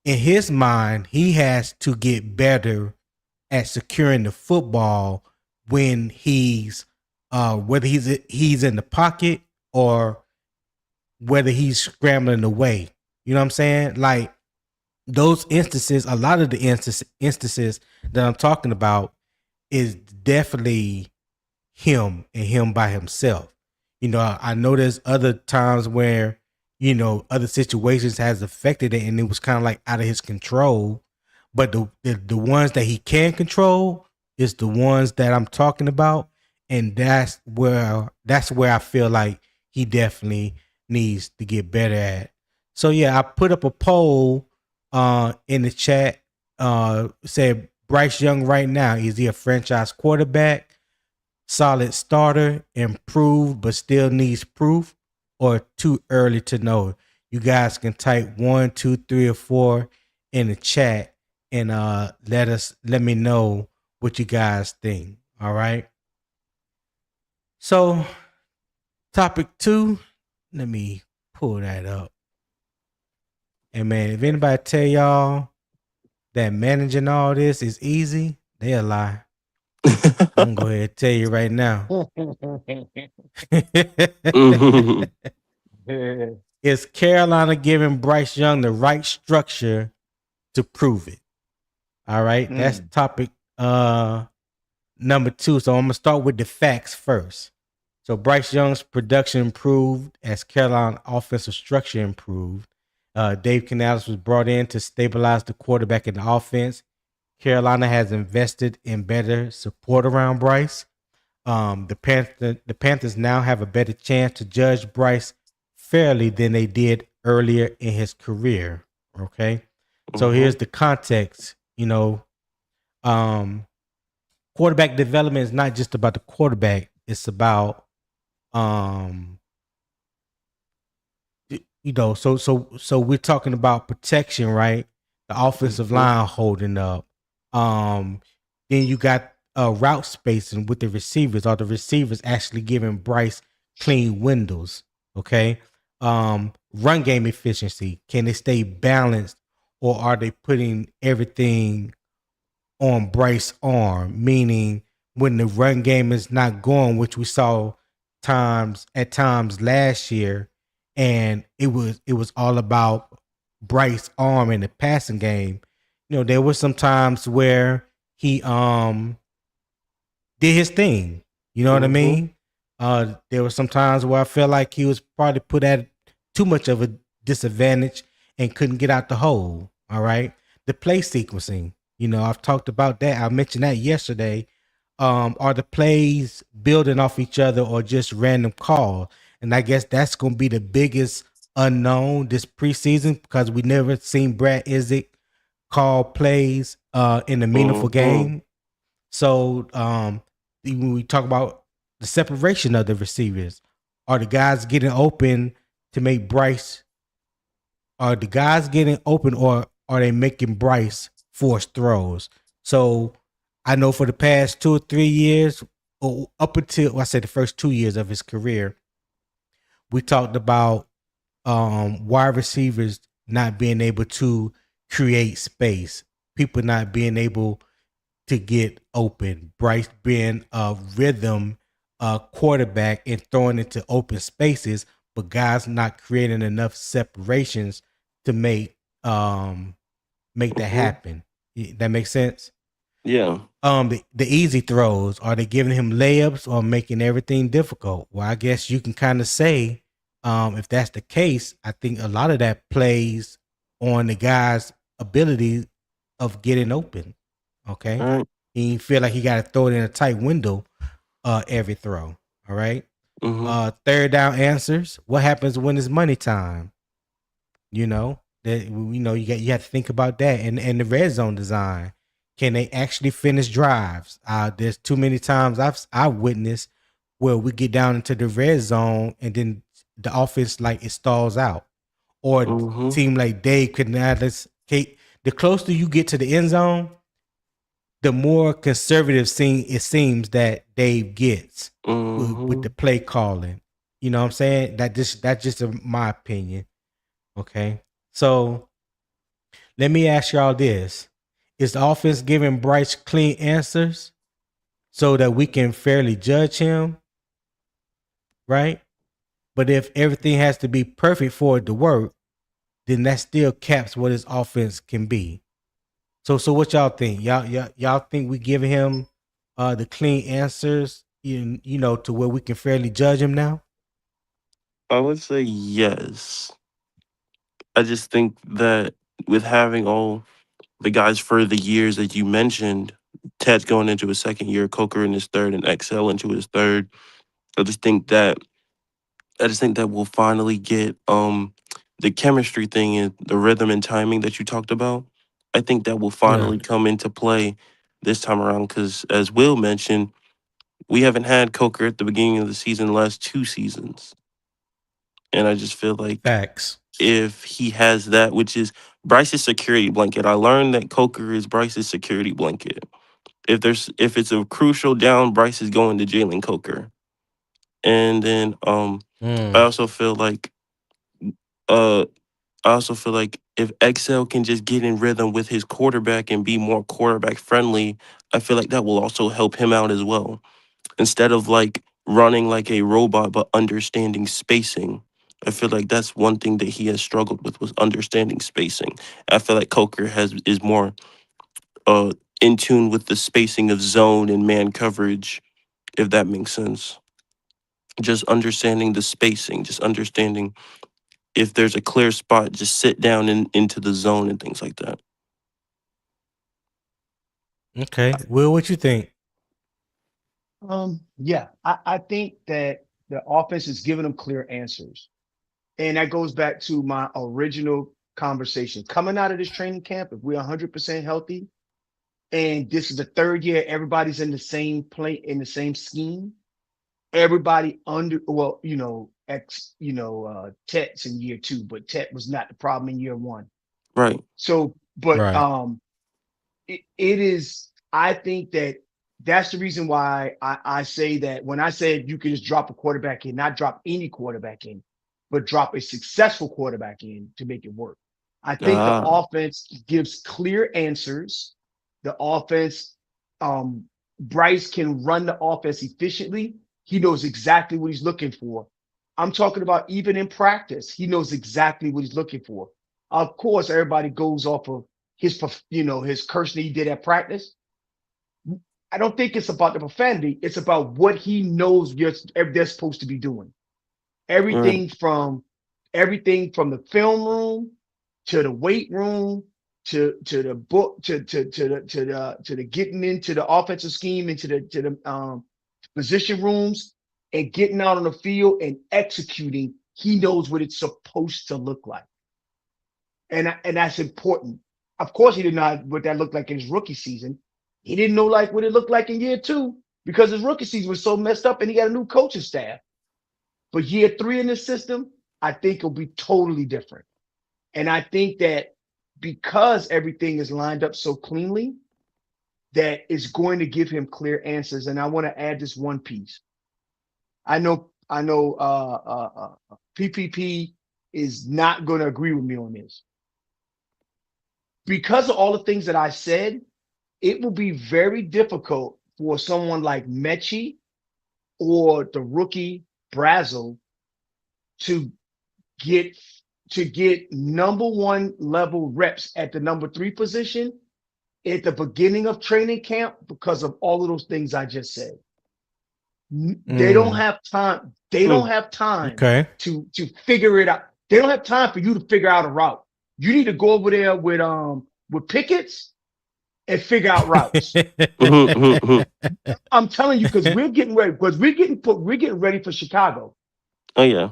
[SPEAKER 1] In his mind, he has to get better at securing the football when he's whether he's in the pocket or whether he's scrambling away. You know what I'm saying? Like those instances, a lot of the instances that I'm talking about is definitely him and him by himself. I know there's other times where, other situations has affected it and it was kind of like out of his control. But the ones that he can control is the ones that I'm talking about. And that's where I feel like he definitely needs to get better at. So yeah, I put up a poll in the chat, said Bryce Young right now, is he a franchise quarterback, solid starter, improved but still needs proof, or too early to know? You guys can type 1, 2, 3, or 4 in the chat and let me know what you guys think. All right. So topic 2, let me pull that up. And man, if anybody tell y'all that managing all this is easy, they a lie. I'm gonna go ahead and tell you right now.
[SPEAKER 2] Mm-hmm.
[SPEAKER 1] Is Carolina giving Bryce Young the right structure to prove it? All right. That's topic number 2. So I'm gonna start with the facts first. So Bryce Young's production improved as Carolina offensive structure improved. Dave Canales was brought in to stabilize the quarterback in the offense. Carolina has invested in better support around Bryce. The Panthers now have a better chance to judge Bryce fairly than they did earlier in his career. Okay, so here's the context. Um, quarterback development is not just about the quarterback; it's about so we're talking about protection, right? The offensive line holding up. Then you got route spacing with the receivers. Are the receivers actually giving Bryce clean windows? Okay. Run game efficiency. Can they stay balanced, or are they putting everything on Bryce arm, meaning when the run game is not going, which we saw times last year, and it was all about Bryce arm in the passing game. There were some times where he did his thing. You know what I
[SPEAKER 2] Mm-hmm.
[SPEAKER 1] mean? There were some times where I felt like he was probably put at too much of a disadvantage and couldn't get out the hole. All right. The play sequencing, I've talked about that. I mentioned that yesterday. Are the plays building off each other or just random calls? And I guess that's going to be the biggest unknown this preseason because we never seen Brad Isaac call plays in a meaningful
[SPEAKER 2] Mm-hmm.
[SPEAKER 1] game. So when we talk about the separation of the receivers, are the guys getting open to make Bryce? Are the guys getting open, or are they making Bryce force throws? So I know for the past 2 or 3 years, or up until I said the first 2 years of his career, we talked about wide receivers not being able to create space, people not being able to get open. Bryce being a rhythm quarterback and throwing into open spaces, but guys not creating enough separations to make that
[SPEAKER 2] Mm-hmm.
[SPEAKER 1] happen. That makes sense.
[SPEAKER 2] Yeah.
[SPEAKER 1] The easy throws, are they giving him layups or making everything difficult? Well, I guess you can kind of say, if that's the case, I think a lot of that plays on the guy's ability of getting open.
[SPEAKER 2] All
[SPEAKER 1] Okay,
[SPEAKER 2] right.
[SPEAKER 1] he feel like he got to throw it in a tight window every throw. All right.
[SPEAKER 2] Mm-hmm.
[SPEAKER 1] Third down answers. What happens when it's money time? You have to think about that, and the red zone design. Can they actually finish drives? There's too many times I witnessed where we get down into the red zone and then the offense like it stalls out, or
[SPEAKER 2] Mm-hmm.
[SPEAKER 1] team like Dave Canales. The closer you get to the end zone, the more conservative it seems that Dave gets with
[SPEAKER 2] Mm-hmm.
[SPEAKER 1] the play calling. You know what I'm saying? That's just my opinion. Okay, so let me ask y'all this: is the offense giving Bryce clean answers so that we can fairly judge him, right? But if everything has to be perfect for it to work, then that still caps what his offense can be. So what y'all think? Y'all think we give him the clean answers, to where we can fairly judge him now?
[SPEAKER 2] I would say yes. I just think that with having all the guys for the years that you mentioned, Ted's going into his second year, Coker in his third, and XL into his third. I just think that we'll finally get the chemistry thing and the rhythm and timing that you talked about. I think that will
[SPEAKER 1] Yeah.
[SPEAKER 2] finally come into play this time around because, as Will mentioned, we haven't had Coker at the beginning of the season the last 2 seasons, and I just feel like
[SPEAKER 1] Facts.
[SPEAKER 2] if he has that, which is Bryce's security blanket. I learned that Coker is Bryce's security blanket. If it's a crucial down, Bryce is going to Jalen Coker. And then I
[SPEAKER 1] Mm.
[SPEAKER 2] also feel like uh I also feel like if XL can just get in rhythm with his quarterback and be more quarterback friendly, I feel like that will also help him out as well. Instead of like running like a robot but understanding spacing. I feel like that's one thing that he has struggled with was understanding spacing. I feel like Coker is more uh in tune with the spacing of zone and man coverage, if that makes sense. Just understanding the spacing, just understanding if there's a clear spot, just sit down into the zone and things like that.
[SPEAKER 1] Okay. Will, what you think?
[SPEAKER 4] Yeah, I think that the offense is giving them clear answers. And that goes back to my original conversation. Coming out of this training camp, if we're 100% healthy, and this is the third year, everybody's in the same play, in the same scheme. Everybody well, Tet's in year two, but Tet was not the problem in year one.
[SPEAKER 2] Right.
[SPEAKER 4] So, but
[SPEAKER 1] Right.
[SPEAKER 4] it is, I think that that's the reason why I say that when I said you can just drop a quarterback in, not drop any quarterback in, but drop a successful quarterback in to make it work. I think the
[SPEAKER 2] Ah.
[SPEAKER 4] offense gives clear answers. The offense, Bryce can run the offense efficiently. He knows exactly what he's looking for. I'm talking about even in practice, he knows exactly what he's looking for. Of course, everybody goes off of his cursing he did at practice. I don't think it's about the profanity. It's about what he knows they're supposed to be doing.
[SPEAKER 2] Right.
[SPEAKER 4] Everything from the film room to the weight room to the book to the getting into the offensive scheme into the position rooms and getting out on the field and executing. He knows what it's supposed to look like, and that's important. Of course, he did not what that looked like in his rookie season. He didn't know like what it looked like in year 2 because his rookie season was so messed up and he got a new coaching staff. But year 3 in the system, I think it'll be totally different. And I think that because everything is lined up so cleanly, that it's going to give him clear answers. And I want to add this one piece. I know PPP is not going to agree with me on this. Because of all the things that I said, it will be very difficult for someone like Mechie or the rookie Brazel to get number 1 level reps at the number 3 position at the beginning of training camp because of all of those things I just said. They don't have time. They don't have time to figure it out. They don't have time for you to figure out a route. You need to go over there with pickets and figure out routes. I'm telling you, because we're getting ready. Because we're getting ready for Chicago.
[SPEAKER 2] Oh yeah.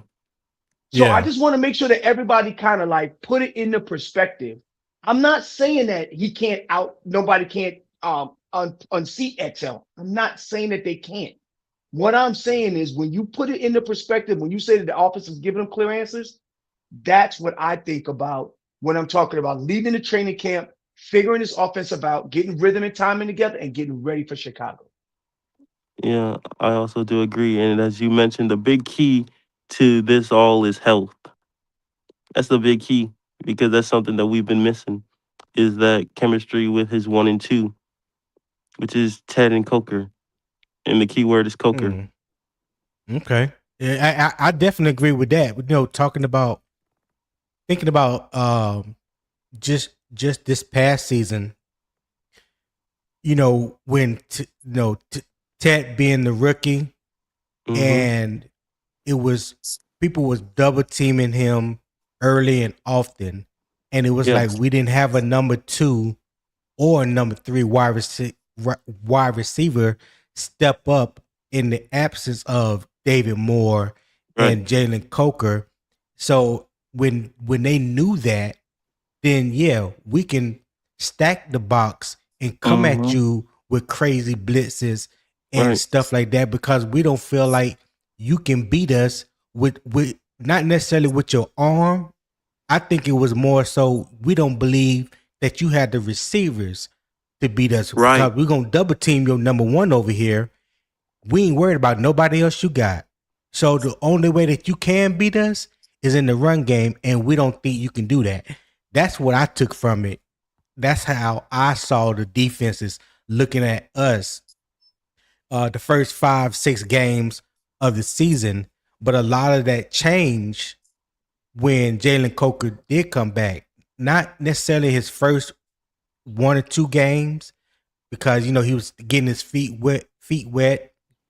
[SPEAKER 4] So I just want to make sure that everybody kind of like put it into perspective. I'm not saying that nobody can't unseat Excel. I'm not saying that they can't. What I'm saying is when you put it into perspective, when you say that the office is giving them clear answers, that's what I think about when I'm talking about leaving the training camp, figuring this offense out, getting rhythm and timing together, and getting ready for Chicago.
[SPEAKER 2] Yeah, I also do agree. And as you mentioned, the big key to this all is health. That's the big key because that's something that we've been missing is that chemistry with his 1 and 2, which is Ted and Coker. And the key word is Coker.
[SPEAKER 1] Okay. Yeah, I definitely agree with that. You know, thinking about just this past season, you know, when Ted being the rookie, and it was people was double teaming him early and often, and it was like we didn't have a number 2 or a number 3 wide receiver step up in the absence of David Moore and Jalen Coker. So when they knew that, then yeah, we can stack the box and come at you with crazy blitzes and stuff like that because we don't feel like you can beat us with not necessarily with your arm. I think it was more so we don't believe that you had the receivers to beat us. Because we're gonna double team your number 1 over here. We ain't worried about nobody else you got. So the only way that you can beat us is in the run game, and we don't think you can do that. That's what I took from it. That's how I saw the defenses looking at us the first 5-6 games of the season. But a lot of that changed when Jalen Coker did come back. Not necessarily his first 1 or 2 games, because he was getting his feet wet,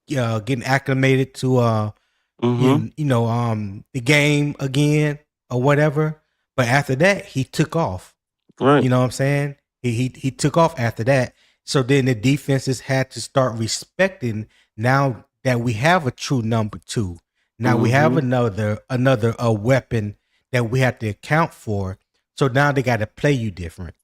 [SPEAKER 1] getting acclimated to the game again or whatever. But after that, he took off.
[SPEAKER 2] Right.
[SPEAKER 1] You know what I'm saying? He took off after that. So then the defenses had to start respecting now that we have a true number 2. Now we have another weapon that we have to account for. So now they got to play you different.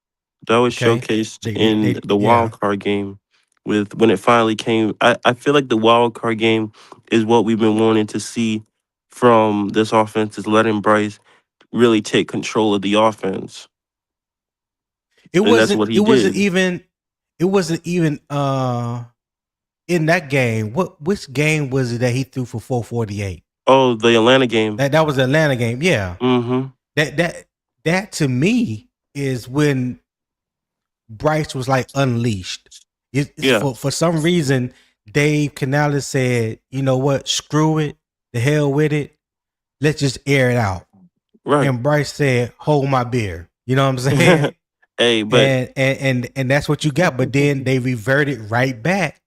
[SPEAKER 2] That was showcased in the wild card game with when it finally came. I feel like the wild card game is what we've been wanting to see from this offense, is letting Bryce really take control of the offense.
[SPEAKER 1] It wasn't even in that game. Which game was it that he threw for 448?
[SPEAKER 2] Oh, the Atlanta game.
[SPEAKER 1] That was the Atlanta game. Yeah.
[SPEAKER 2] Mm-hmm.
[SPEAKER 1] That to me is when Bryce was like unleashed. It's
[SPEAKER 2] Yeah,
[SPEAKER 1] for some reason, Dave Canales said, "You know what? Screw it. The hell with it. Let's just air it out."
[SPEAKER 2] right.
[SPEAKER 1] And Bryce said, "Hold my beer." You know what I'm saying?
[SPEAKER 2] Hey, but
[SPEAKER 1] And that's what you got. But then they reverted right back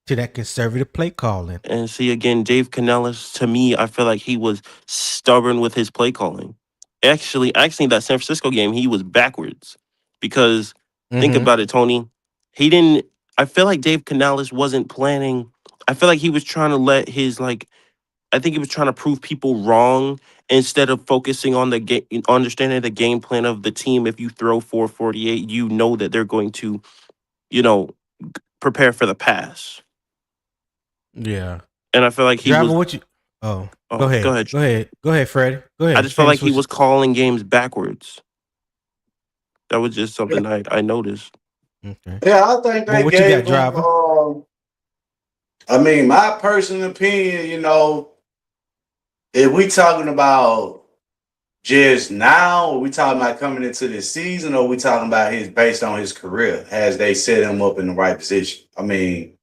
[SPEAKER 1] to that conservative play calling.
[SPEAKER 2] and see again, Dave Canellis. To me, I feel like he was stubborn with his play calling. Actually, that San Francisco game, he was backwards because think
[SPEAKER 1] Mm-hmm.
[SPEAKER 2] about it, Tony. He didn't. I feel like Dave Canellis wasn't planning. I feel like he was trying to let his like. I think he was trying to prove people wrong instead of focusing on the game, understanding the game plan of the team. If you throw 448, you know that they're going to, you know, prepare for the pass.
[SPEAKER 1] Yeah.
[SPEAKER 2] And I feel like he
[SPEAKER 1] Driver,
[SPEAKER 2] was.
[SPEAKER 1] what you? Oh, go
[SPEAKER 2] Oh, go
[SPEAKER 1] ahead.
[SPEAKER 2] ahead.
[SPEAKER 1] Go ahead. Go ahead, Freddie. Go
[SPEAKER 2] I
[SPEAKER 1] ahead.
[SPEAKER 2] just felt like
[SPEAKER 1] Finish
[SPEAKER 2] he
[SPEAKER 1] what you.
[SPEAKER 2] was calling games backwards. That was just something I noticed.
[SPEAKER 1] Okay.
[SPEAKER 5] Yeah, I think
[SPEAKER 1] Well,
[SPEAKER 5] they
[SPEAKER 1] what you
[SPEAKER 5] gave
[SPEAKER 1] got,
[SPEAKER 5] him.
[SPEAKER 1] driver?
[SPEAKER 5] I mean, my personal opinion, if we talking about just now, or we talking about coming into this season, or we talking about his based on his career, as they set him up in the right position. I mean,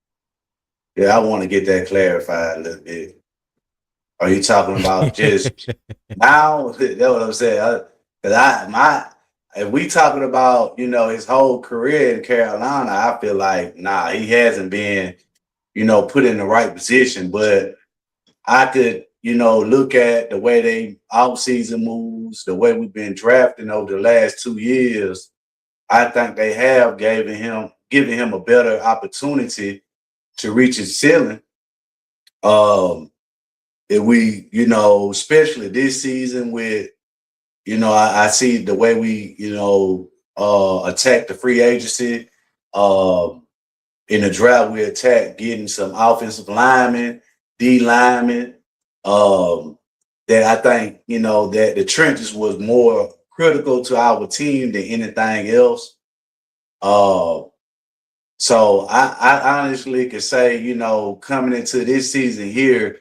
[SPEAKER 5] yeah, I want to get that clarified a little bit. Are you talking about just now? That's what I'm saying. If we talking about his whole career in Carolina, I feel like he hasn't been put in the right position. But I could look at the way they off-season moves, the way we've been drafting over the last 2 years. I think they have given him a better opportunity to reach his ceiling. If we, especially this season with, I see the way we, attack the free agency. In the draft, we attack getting some offensive linemen, D linemen. That I think, that the trenches was more critical to our team than anything else. So I honestly could say, coming into this season here,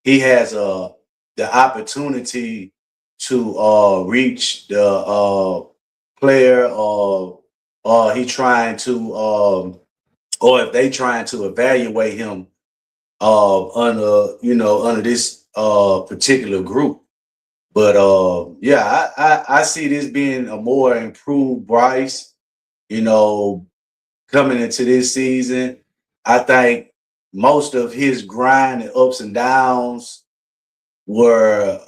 [SPEAKER 5] he has the opportunity to reach the player, or he trying to or if they trying to evaluate him under this particular group. But yeah, I see this being a more improved Bryce, you know, coming into this season. I think most of his grind and ups and downs were,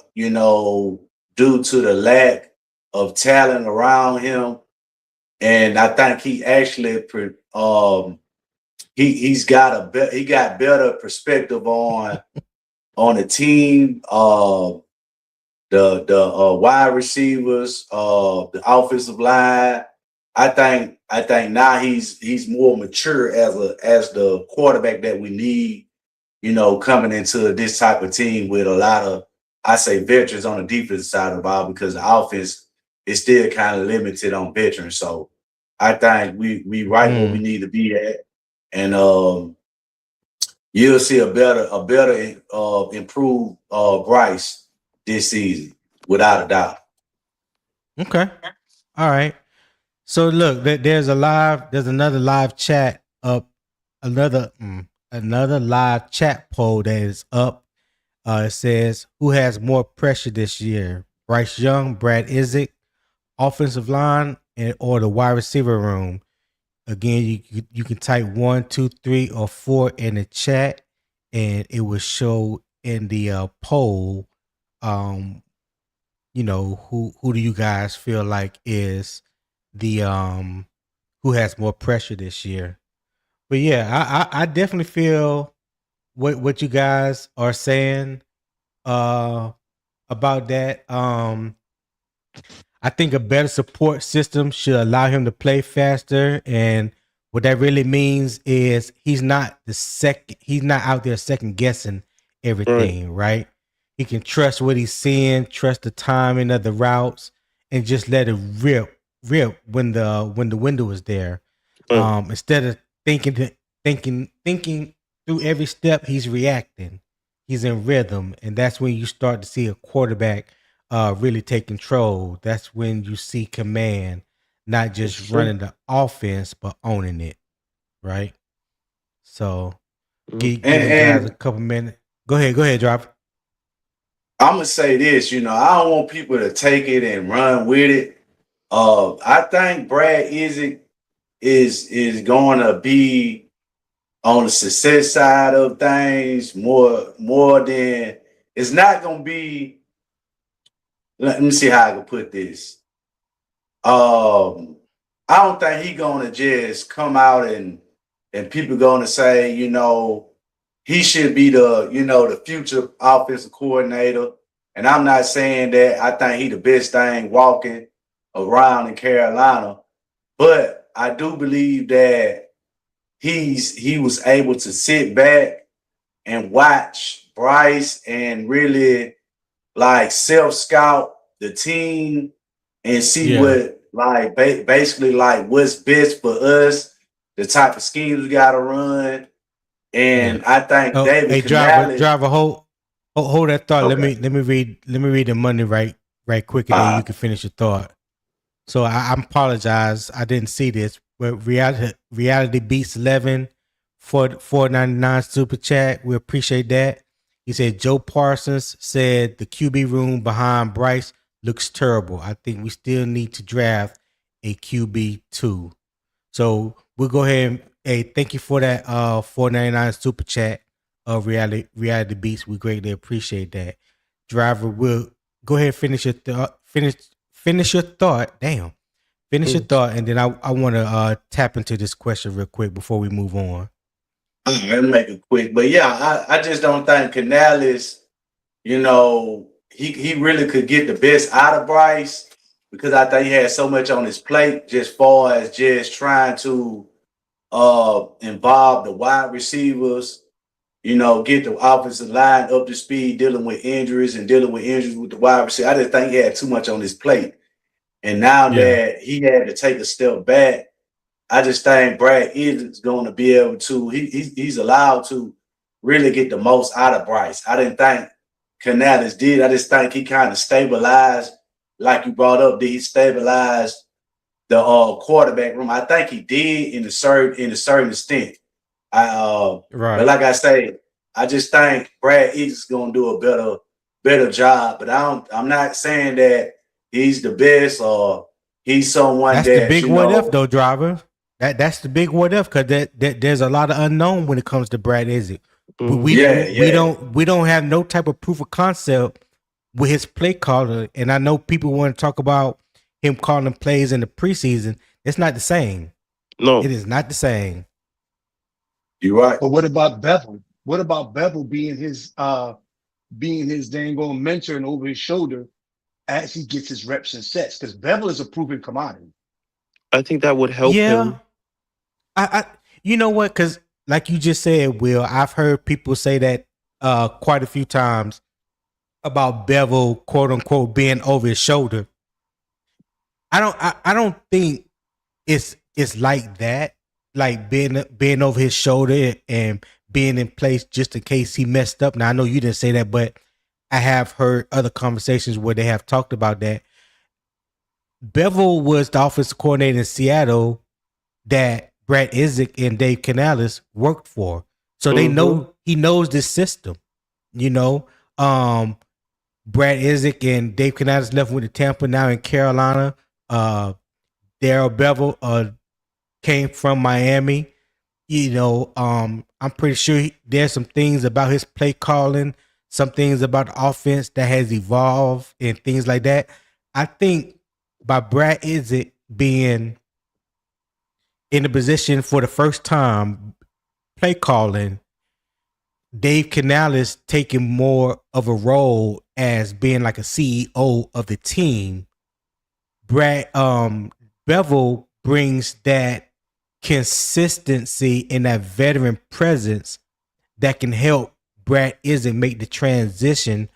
[SPEAKER 5] due to the lack of talent around him. And I think he actually he got better perspective on the team, the wide receivers, the offensive line. I think now he's more mature as the quarterback that we need, coming into this type of team with a lot of, I say, veterans on the defensive side of the ball, because the offense is still kind of limited on veterans. So I think we right where we need to be at, and you'll see a better improved Bryce this season, without a doubt.
[SPEAKER 1] Okay. All right. So look, there's another live chat up, another live chat poll that is up. It says, who has more pressure this year? Bryce Young, Brad Isaac, offensive line, or the wide receiver room? Again, you can type 1, 2, 3, or 4 in the chat, and it will show in the poll. Who do you guys feel like is the who has more pressure this year? But yeah, I definitely feel what you guys are saying about that. I think a better support system should allow him to play faster. And what that really means is he's not out there second guessing
[SPEAKER 2] Right.
[SPEAKER 1] everything, right? He can trust what he's seeing, trust the timing of the routes, and just let it rip when the window is there.
[SPEAKER 2] Right.
[SPEAKER 1] Instead of thinking through every step, he's reacting. He's in rhythm, and that's when you start to see a quarterback really take control. That's when you see command, not
[SPEAKER 4] It's
[SPEAKER 1] just
[SPEAKER 4] true.
[SPEAKER 1] running the offense but owning it, right? So
[SPEAKER 2] Mhm.
[SPEAKER 1] give them guys a
[SPEAKER 5] And
[SPEAKER 1] couple minutes. Go ahead, driver.
[SPEAKER 5] I'm gonna say this, I don't want people to take it and run with it. I think Brad is going to be on the success side of things more than it's not going to be. Let me see how I can put this. I don't think he going to just come out and people going to say, he should be the future offensive coordinator. And I'm not saying that I think he the best thing walking around in Carolina, but I do believe that he was able to sit back and watch Bryce and really like self scout the team and see
[SPEAKER 1] Yeah.
[SPEAKER 5] what like basically like what's best for us, the type of schemes we got to run.
[SPEAKER 1] Yeah.
[SPEAKER 5] And I think
[SPEAKER 1] Oh,
[SPEAKER 5] David
[SPEAKER 1] hey, driver,
[SPEAKER 5] Canales.
[SPEAKER 1] driver, hold that thought. Let
[SPEAKER 5] Okay.
[SPEAKER 1] me read the money right quick, and then you can finish your thought. So I apologize, I didn't see this, but reality beats 11 for 4.99 super chat. We appreciate that. He said Joe Parsons said the QB room behind Bryce looks terrible. I think we still need to draft a QB too. So we'll go ahead and hey, thank you for that 4.99 super chat of reality beats. We greatly appreciate that. Driver, will go ahead and finish your thought. Finish your thought. Damn. Finish your thought, and then I want to tap into this question real quick before we move on.
[SPEAKER 5] Let me make it quick. But yeah, I just don't think Canales, he really could get the best out of Bryce because I think he had so much on his plate just far as just trying to involve the wide receivers, get the offensive line up to speed, dealing with injuries with the wide receiver. I just think he had too much on his plate. And now
[SPEAKER 1] Yeah.
[SPEAKER 5] that he had to take a step back, I just think Brad is going to be able to. He's allowed to really get the most out of Bryce. I didn't think Canales did. I just think he kind of stabilized, like you brought up. Did he stabilize the quarterback room? I think he did in a certain extent. But
[SPEAKER 1] Right.
[SPEAKER 5] like I say, I just think Brad is going to do a better job. But I'm not saying that he's the best or he's someone
[SPEAKER 1] That's the
[SPEAKER 5] that
[SPEAKER 1] big what if though, driver. That's the big what if because that there's a lot of unknown when it comes to Brad Izzy. We we,
[SPEAKER 2] Mhm.
[SPEAKER 5] Yeah,
[SPEAKER 1] we
[SPEAKER 5] yeah.
[SPEAKER 1] don't have no type of proof of concept with his play caller, and I know people want to talk about him calling plays in the preseason. It's not the same. It
[SPEAKER 2] No,
[SPEAKER 1] is not the same.
[SPEAKER 5] You're right.
[SPEAKER 4] But what about Bevel? What about Bevel being his dang on mentor and over his shoulder as he gets his reps and sets? Because Bevel is a proven commodity.
[SPEAKER 2] I think that would help
[SPEAKER 1] Yeah,
[SPEAKER 2] him.
[SPEAKER 1] I you know what? Because like you just said, Will, I've heard people say that quite a few times about Bevel, quote unquote, being over his shoulder. I don't think it's like that, like being over his shoulder and being in place just in case he messed up. Now I know you didn't say that, but I have heard other conversations where they have talked about that. Bevel was the offensive coordinator in Seattle that Brad Isaac and Dave Canales worked for. So they
[SPEAKER 2] Mhm.
[SPEAKER 1] know he knows this system, you know. Brad Isaac and Dave Canales left with the Tampa, now in Carolina. Daryl Bevel came from Miami. I'm pretty sure there's some things about his play calling, some things about the offense that has evolved and things like that. I think by Brad Isaac being in the position for the first time, play calling, Dave Canales taking more of a role as being like a CEO of the team. Brad Bevel brings that consistency and that veteran presence that can help Brad Isn't make the transition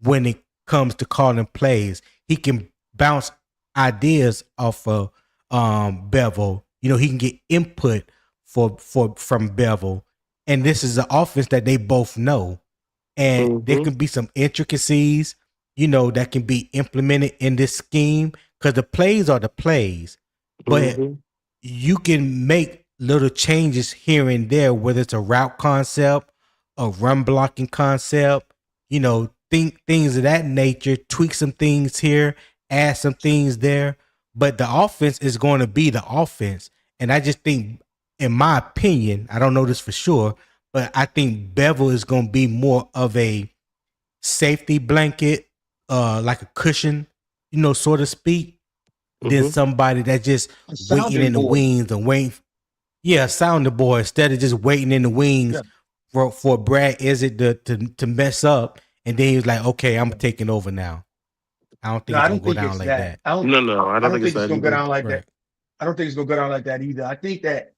[SPEAKER 1] when it comes to calling plays. He can bounce ideas off of Bevel. He can get input from Bevel. And this is an offense that they both know. And there
[SPEAKER 2] Mhm.
[SPEAKER 1] can be some intricacies, that can be implemented in this scheme because the plays are the plays. but
[SPEAKER 2] Mm-hmm.
[SPEAKER 1] you can make little changes here and there, whether it's a route concept, a run blocking concept, think things of that nature, tweak some things here, add some things there. But the offense is going to be the offense. And I just think, in my opinion, I don't know this for sure, but I think Bevel is going to be more of a safety blanket, like a cushion, so to speak, than
[SPEAKER 2] Mm-hmm.
[SPEAKER 1] somebody that just
[SPEAKER 4] A
[SPEAKER 1] waiting
[SPEAKER 4] sounding
[SPEAKER 1] in the
[SPEAKER 4] board.
[SPEAKER 1] wings and waiting. Yeah, sounding boy, instead of just waiting in the wings
[SPEAKER 4] Yeah.
[SPEAKER 1] for Brad Izzet to mess up, and then he was like, "Okay, I'm
[SPEAKER 4] Yeah.
[SPEAKER 1] taking over now." I don't think
[SPEAKER 4] No,
[SPEAKER 1] it's
[SPEAKER 4] I
[SPEAKER 1] gonna
[SPEAKER 4] don't
[SPEAKER 1] go
[SPEAKER 4] think
[SPEAKER 1] down
[SPEAKER 4] it's
[SPEAKER 1] like
[SPEAKER 4] that.
[SPEAKER 1] that.
[SPEAKER 2] No, I
[SPEAKER 4] I
[SPEAKER 2] don't
[SPEAKER 4] don't
[SPEAKER 2] think it's
[SPEAKER 4] think it's
[SPEAKER 2] that
[SPEAKER 4] gonna go
[SPEAKER 2] either.
[SPEAKER 4] down like that.
[SPEAKER 1] Right.
[SPEAKER 4] I don't think it's gonna go down like that either. I think that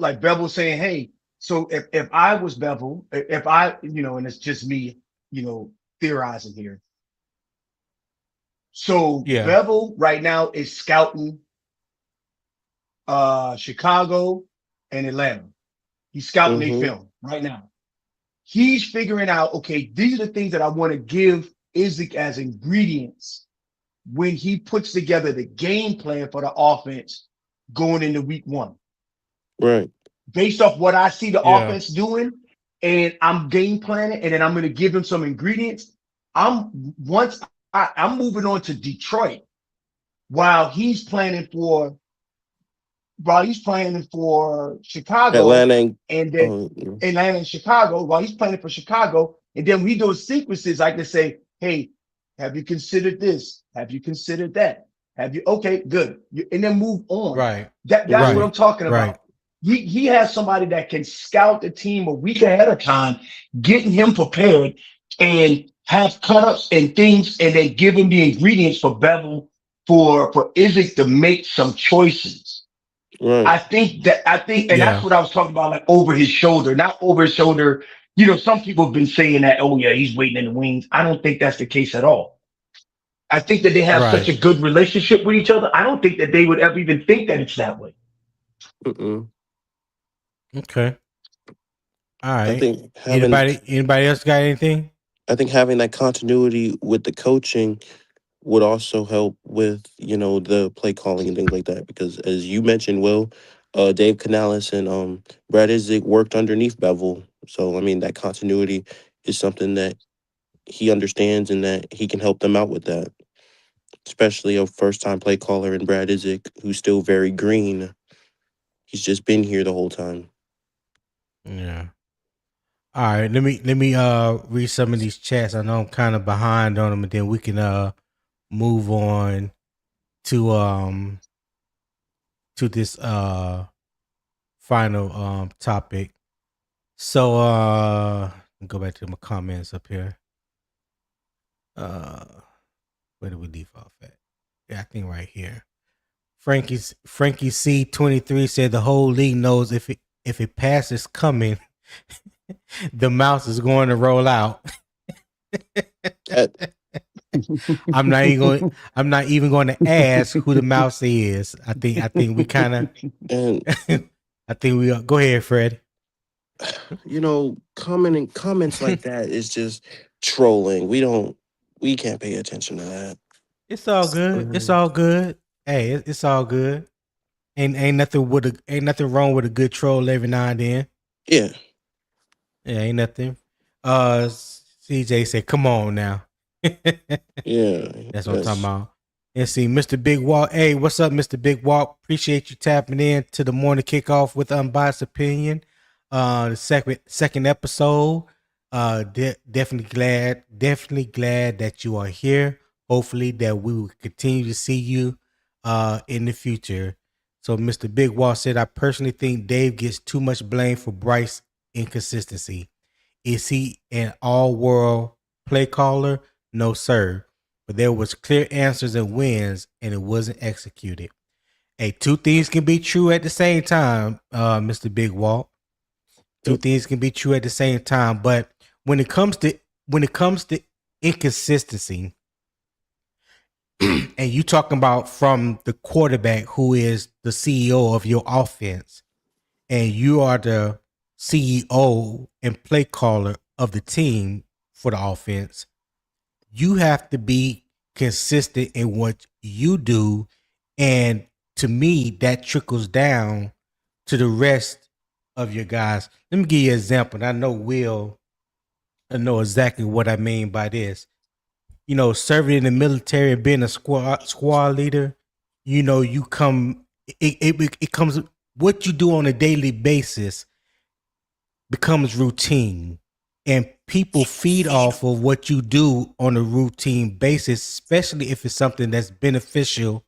[SPEAKER 4] like Bevel saying, hey, so if I was Bevel, if I, and it's just me, theorizing here. So
[SPEAKER 1] Yeah.
[SPEAKER 4] Bevel right now is scouting Chicago and Atlanta. He's scouting a
[SPEAKER 2] Mm-hmm.
[SPEAKER 4] film right now. He's figuring out, okay, these are the things that I want to give Isaac as ingredients when he puts together the game plan for the offense going into week one.
[SPEAKER 2] Right.
[SPEAKER 4] Based off what I see the
[SPEAKER 1] Yeah.
[SPEAKER 4] offense doing, and I'm game planning, and then I'm going to give him some ingredients. I'm moving on to Detroit while he's planning for Chicago,
[SPEAKER 2] Atlanta ain't.
[SPEAKER 4] and then
[SPEAKER 2] Yeah.
[SPEAKER 4] Atlanta and Chicago, while he's planning for Chicago, and then we do sequences, I can say, hey, have you considered this? Have you considered that? Have you okay, good. And then move on.
[SPEAKER 1] Right.
[SPEAKER 4] That's what
[SPEAKER 2] Mm-hmm.
[SPEAKER 4] I'm talking
[SPEAKER 1] Right.
[SPEAKER 4] about. He has somebody that can scout the team a week ahead of time, getting him prepared and have cutups and things, and then give him the ingredients for Bevel for Isaac to make some choices.
[SPEAKER 2] Right.
[SPEAKER 4] I think, and that's
[SPEAKER 1] Yeah.
[SPEAKER 4] what I was talking about, like over his shoulder, not over his shoulder. Some people have been saying that, oh yeah, he's waiting in the wings. I don't think that's the case at all. I think that they have such
[SPEAKER 1] Right.
[SPEAKER 4] a good relationship with each other. I don't think that they would ever even think that it's that way.
[SPEAKER 2] Mm-mm.
[SPEAKER 1] Okay. All
[SPEAKER 2] I
[SPEAKER 1] right.
[SPEAKER 2] think having
[SPEAKER 1] Anybody else got anything?
[SPEAKER 2] I think having that continuity with the coaching would also help with the play calling and things like that, because as you mentioned, Will, Dave Canales and Brad Izzig worked underneath Bevel, so I mean that continuity is something that he understands and that he can help them out with that, especially a first time play caller in Brad Izzig, who's still very green. He's just been here the whole time.
[SPEAKER 1] Yeah. All right. Let me read some of these chats. I know I'm kind of behind on them, and then we can move on to this final topic. So go back to my comments up here. Where do we leave off at? Yeah, I think right here. Frankie C23 said the whole league knows if a pass is coming, the mouse is going to roll out.
[SPEAKER 2] Uh,
[SPEAKER 1] I'm not even going to ask who the mouse is. I think we kind of
[SPEAKER 2] and
[SPEAKER 1] I think we go ahead, Fred.
[SPEAKER 2] comments like that is just trolling. We can't pay attention to that.
[SPEAKER 1] It's all good. It's
[SPEAKER 2] Mhm.
[SPEAKER 1] all good. Hey, it's all good. Ain't nothing wrong with a good troll every now and then.
[SPEAKER 2] Yeah,
[SPEAKER 1] Yeah, ain't nothing. CJ said, "Come on now."
[SPEAKER 2] yeah,
[SPEAKER 1] That's what I'm talking
[SPEAKER 2] that's
[SPEAKER 1] about. And see, Mr. Big Walk. Hey, what's up, Mr. Big Walk? Appreciate you tapping in to the morning kickoff with Unbiased Opinion. The second episode. Definitely glad that you are here. Hopefully that we will continue to see you in the future. So Mr. Big Walk said, I personally think Dave gets too much blame for Bryce inconsistency. Is he an all-world play caller? No, sir. But there was clear answers and wins, and it wasn't executed. Hey, two things can be true at the same time, Mr. Big Walt. Two
[SPEAKER 2] yep.
[SPEAKER 1] things can be true at the same time. But when it comes to inconsistency, and you talking about from the quarterback who is the CEO of your offense, and you are the CEO and play caller of the team for the offense, you have to be consistent in what you do and to me, that trickles down to the rest of your guys. Let me give you an example. And I know Will, I know exactly what I mean by this. You know, serving in the military and being a squad leader, you know, it comes, what you do on a daily basis becomes routine, and people feed off of what you do on a routine basis, especially if it's something that's beneficial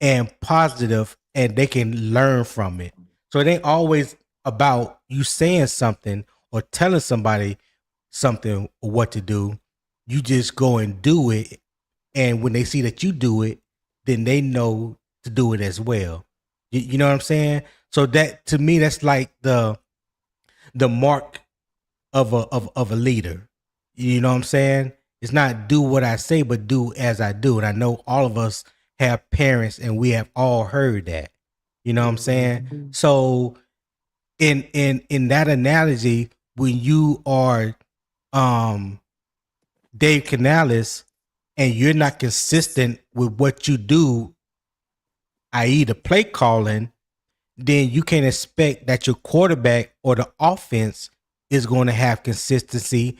[SPEAKER 1] and positive and they can learn from it. So it ain't always about you saying something or telling somebody something or what to do. You just go and do it. And when they see that you do it, then they know to do it as well. You know what I'm saying? So that, to me, that's like the mark of a leader. You know what I'm saying? It's not do what I say, but do as I do. And I know all of us have parents, and we have all heard that. You know what I'm saying? So in that analogy, when you are Dave Canales and you're not consistent with what you do, i.e. the play calling, then you can't expect that your quarterback or the offense is going to have consistency,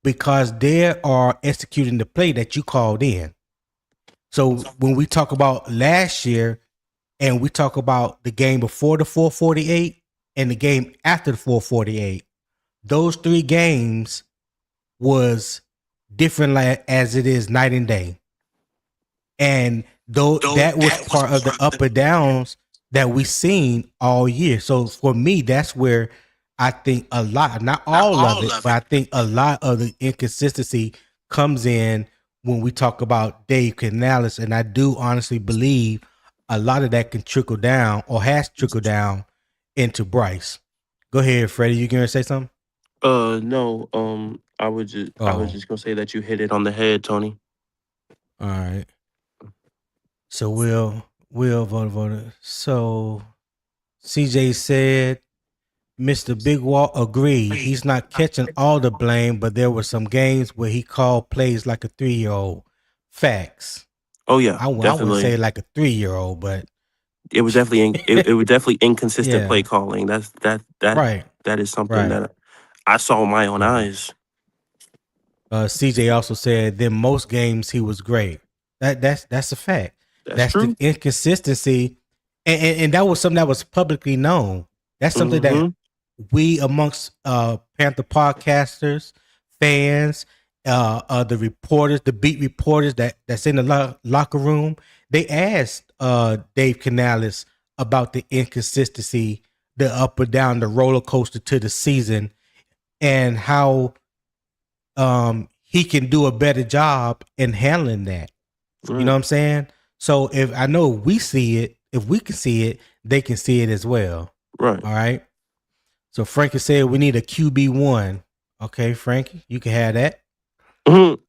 [SPEAKER 1] because they are executing the play that you called in. So when we talk about last year and we talk about the game before the 448 and the game after the 448, those 3 games was different, like as it is night and day. And though that was part of the up and downs that we seen all year. So for me, that's where I think a lot, not all of it, but I think a lot of the inconsistency comes in when we talk about Dave Canales. And I do honestly believe a lot of that can trickle down or has trickled down into Bryce. Go ahead, Freddie. You gonna say something?
[SPEAKER 2] No. I was just gonna say that you hit it on the head, Tony.
[SPEAKER 1] All right. So we'll vote. So CJ said Mr. Big Wall agreed. He's not catching all the blame, but there were some games where he called plays like a 3-year-old. Facts.
[SPEAKER 2] Oh yeah,
[SPEAKER 1] I wouldn't
[SPEAKER 2] definitely.
[SPEAKER 1] say like a 3-year-old, but
[SPEAKER 2] It was definitely it was definitely inconsistent
[SPEAKER 1] yeah.
[SPEAKER 2] play calling. That
[SPEAKER 1] Right.
[SPEAKER 2] is something
[SPEAKER 1] Right.
[SPEAKER 2] that I saw with my own
[SPEAKER 1] Yeah.
[SPEAKER 2] eyes.
[SPEAKER 1] CJ also said then most games he was great. That's a fact.
[SPEAKER 2] That's
[SPEAKER 1] That's the
[SPEAKER 2] true.
[SPEAKER 1] inconsistency, and that was something that was publicly known. That's something that
[SPEAKER 2] Mhm.
[SPEAKER 1] we amongst Panther podcasters, fans, the reporters, the beat reporters that's in the locker room, they asked Dave Canales about the inconsistency, the up or down, the roller coaster to the season, and how he can do a better job in handling that. You
[SPEAKER 2] Right.
[SPEAKER 1] know what I'm saying? So if I know we see it, if we can see it, they can see it as well.
[SPEAKER 2] Right.
[SPEAKER 1] All right. So Frankie said we need a QB1. Okay, Frankie, you can have that.
[SPEAKER 2] Mhm.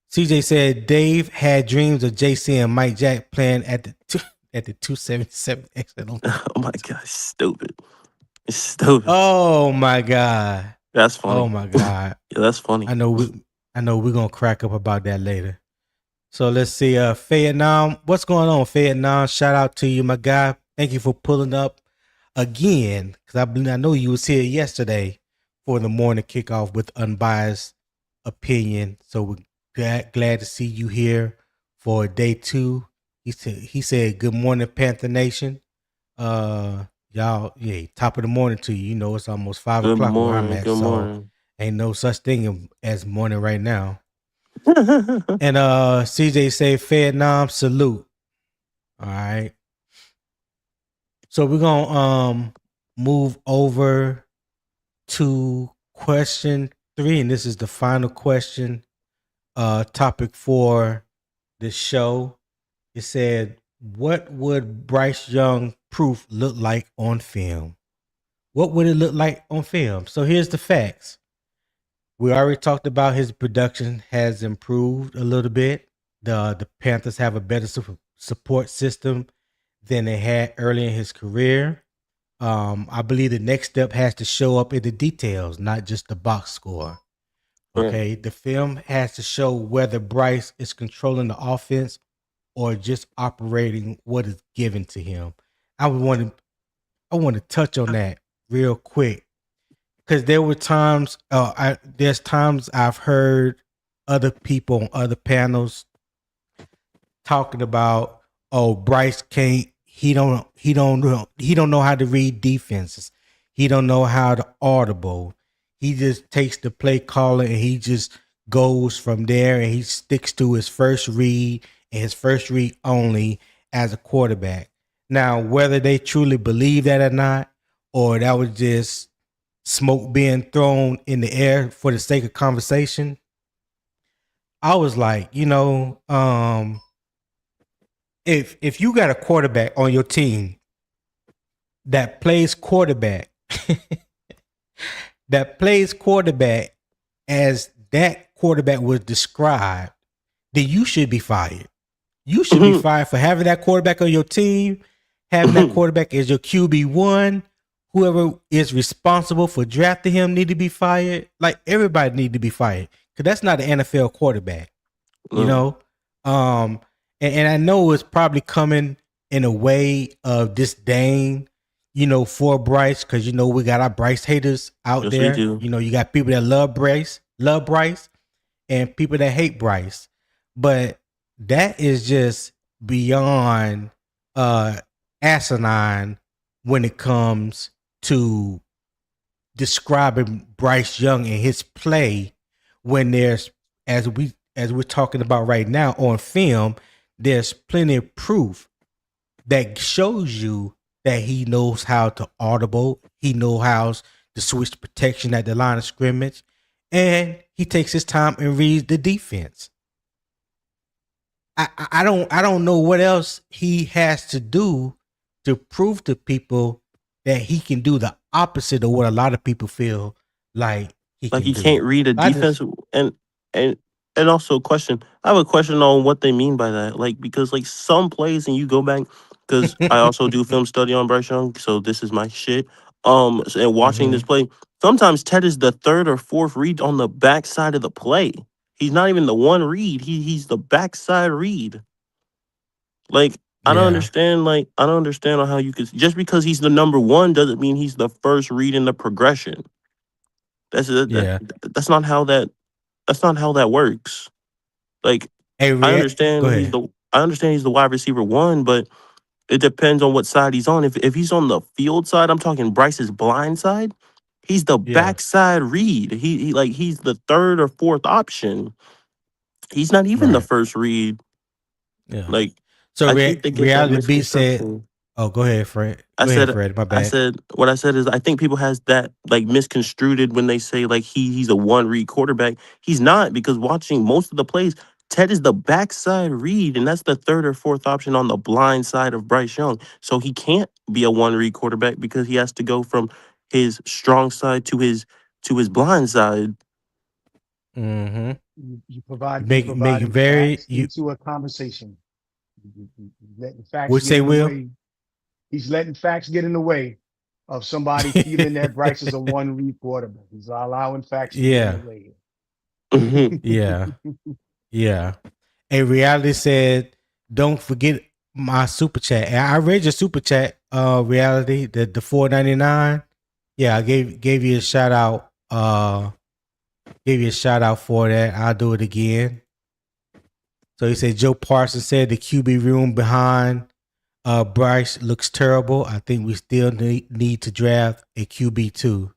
[SPEAKER 1] CJ said Dave had dreams of JC and Mike Jack playing at the 277 exit.
[SPEAKER 2] Oh my gosh, stupid. It's stupid.
[SPEAKER 1] Oh my God.
[SPEAKER 2] That's funny.
[SPEAKER 1] Oh my God.
[SPEAKER 2] Yeah, that's funny.
[SPEAKER 1] I know we're gonna crack up about that later. So let's see. Vietnam, what's going on, Vietnam? Shout out to you, my guy. Thank you for pulling up again, because I know you was here yesterday for the morning kickoff with Unbiased Opinion. So we're glad to see you here for day 2. He said good morning, Panther Nation. Y'all, yeah, top of the morning to you. You know it's almost 5
[SPEAKER 2] Good
[SPEAKER 1] o'clock where I'm
[SPEAKER 2] morning.
[SPEAKER 1] at,
[SPEAKER 2] Good
[SPEAKER 1] so
[SPEAKER 2] morning.
[SPEAKER 1] ain't no such thing as morning right now. And CJ say Vietnam salute. All right. So we're gonna move over to question 3, and this is the final question topic for the show. It said, what would Bryce Young proof look like on film? What would it look like on film? So here's the facts. We already talked about his production has improved a little bit. The Panthers have a better support system than they had early in his career. I believe the next step has to show up in the details, not just the box score. Okay, the film has to show whether Bryce is controlling the offense or just operating what is given to him? I want to touch on that real quick because there were times there's times I've heard other people on other panels talking about, oh, Bryce can't, he don't know how to read defenses. He don't know how to audible. He just takes the play caller and he just goes from there and he sticks to his first read and his first read only as a quarterback. Now, whether they truly believe that or not, or that was just smoke being thrown in the air for the sake of conversation, I was like, if you got a quarterback on your team that plays quarterback, that plays quarterback as that quarterback was described, then you should be fired. You should be fired for having that quarterback on your team, having that quarterback as your QB1. Whoever is responsible for drafting him need to be fired. Like, everybody need to be fired because that's not an NFL quarterback. You know, and I know it's probably coming in a way of disdain, for Bryce, because we got our Bryce haters out
[SPEAKER 2] Yes, we
[SPEAKER 1] there.
[SPEAKER 2] do.
[SPEAKER 1] You got people that love Bryce, and people that hate Bryce. But that is just beyond asinine when it comes to describing Bryce Young and his play when there's, as we're talking about right now on film, there's plenty of proof that shows you that he knows how to audible, he knows how to switch protection at the line of scrimmage, and he takes his time and reads the defense. I don't know what else he has to do to prove to people that he can do the opposite of what a lot of people feel like he
[SPEAKER 2] Like
[SPEAKER 1] can
[SPEAKER 2] he
[SPEAKER 1] do.
[SPEAKER 2] can't read a defense, and and also question. I have a question on what they mean by that. Like, because like some plays, and you go back, because I also do film study on Bryce Young, so this is my shit. And watching this play, sometimes Ted is the third or fourth read on the backside of the play. He's not even the one read. He's the backside read. Like, I don't
[SPEAKER 1] Yeah,
[SPEAKER 2] understand. Like, I don't understand on how you could, just because he's the number one doesn't mean he's the first read in the progression. That's
[SPEAKER 1] yeah.
[SPEAKER 2] that's not how that works. Like,
[SPEAKER 1] Hey, go ahead.
[SPEAKER 2] I understand he's the wide receiver one, but it depends on what side he's on. If he's on the field side, I'm talking Bryce's blind side. He's the
[SPEAKER 1] Yeah,
[SPEAKER 2] backside read. He's the third or fourth option. He's not even the
[SPEAKER 1] right.
[SPEAKER 2] first read.
[SPEAKER 1] Yeah.
[SPEAKER 2] Like,
[SPEAKER 1] So
[SPEAKER 2] I think they get that
[SPEAKER 1] reality B said,
[SPEAKER 2] misconstruction.
[SPEAKER 1] "Oh, go ahead, Fred.
[SPEAKER 2] I
[SPEAKER 1] Go ahead,
[SPEAKER 2] said
[SPEAKER 1] Fred. My
[SPEAKER 2] I
[SPEAKER 1] bad."
[SPEAKER 2] said what I said is I think people has that like misconstrued when they say like he's a one read quarterback. He's not, because watching most of the plays, Ted is the backside read, and that's the third or fourth option on the blind side of Bryce Young. So he can't be a one read quarterback because he has to go from his strong side to his blind side.
[SPEAKER 1] Mm-hmm.
[SPEAKER 4] You
[SPEAKER 1] You
[SPEAKER 4] provide you
[SPEAKER 1] make it
[SPEAKER 4] providing
[SPEAKER 1] very
[SPEAKER 4] facts
[SPEAKER 1] you.
[SPEAKER 4] into a conversation. You letting facts
[SPEAKER 1] Would
[SPEAKER 4] get
[SPEAKER 1] say,
[SPEAKER 4] in the
[SPEAKER 1] Will?
[SPEAKER 4] way. He's letting facts get in the way of somebody feeling that Bryce is a one read quarterback. He's allowing facts to get in the
[SPEAKER 1] Yeah,
[SPEAKER 4] way.
[SPEAKER 1] yeah, yeah. A reality said, "Don't forget my super chat." And I read your super chat. Reality, the $4.99. Yeah, I gave you a shout out. Gave you a shout out for that. I'll do it again. So he said Joe Parsons said the QB room behind Bryce looks terrible. I think we still need to draft a QB too.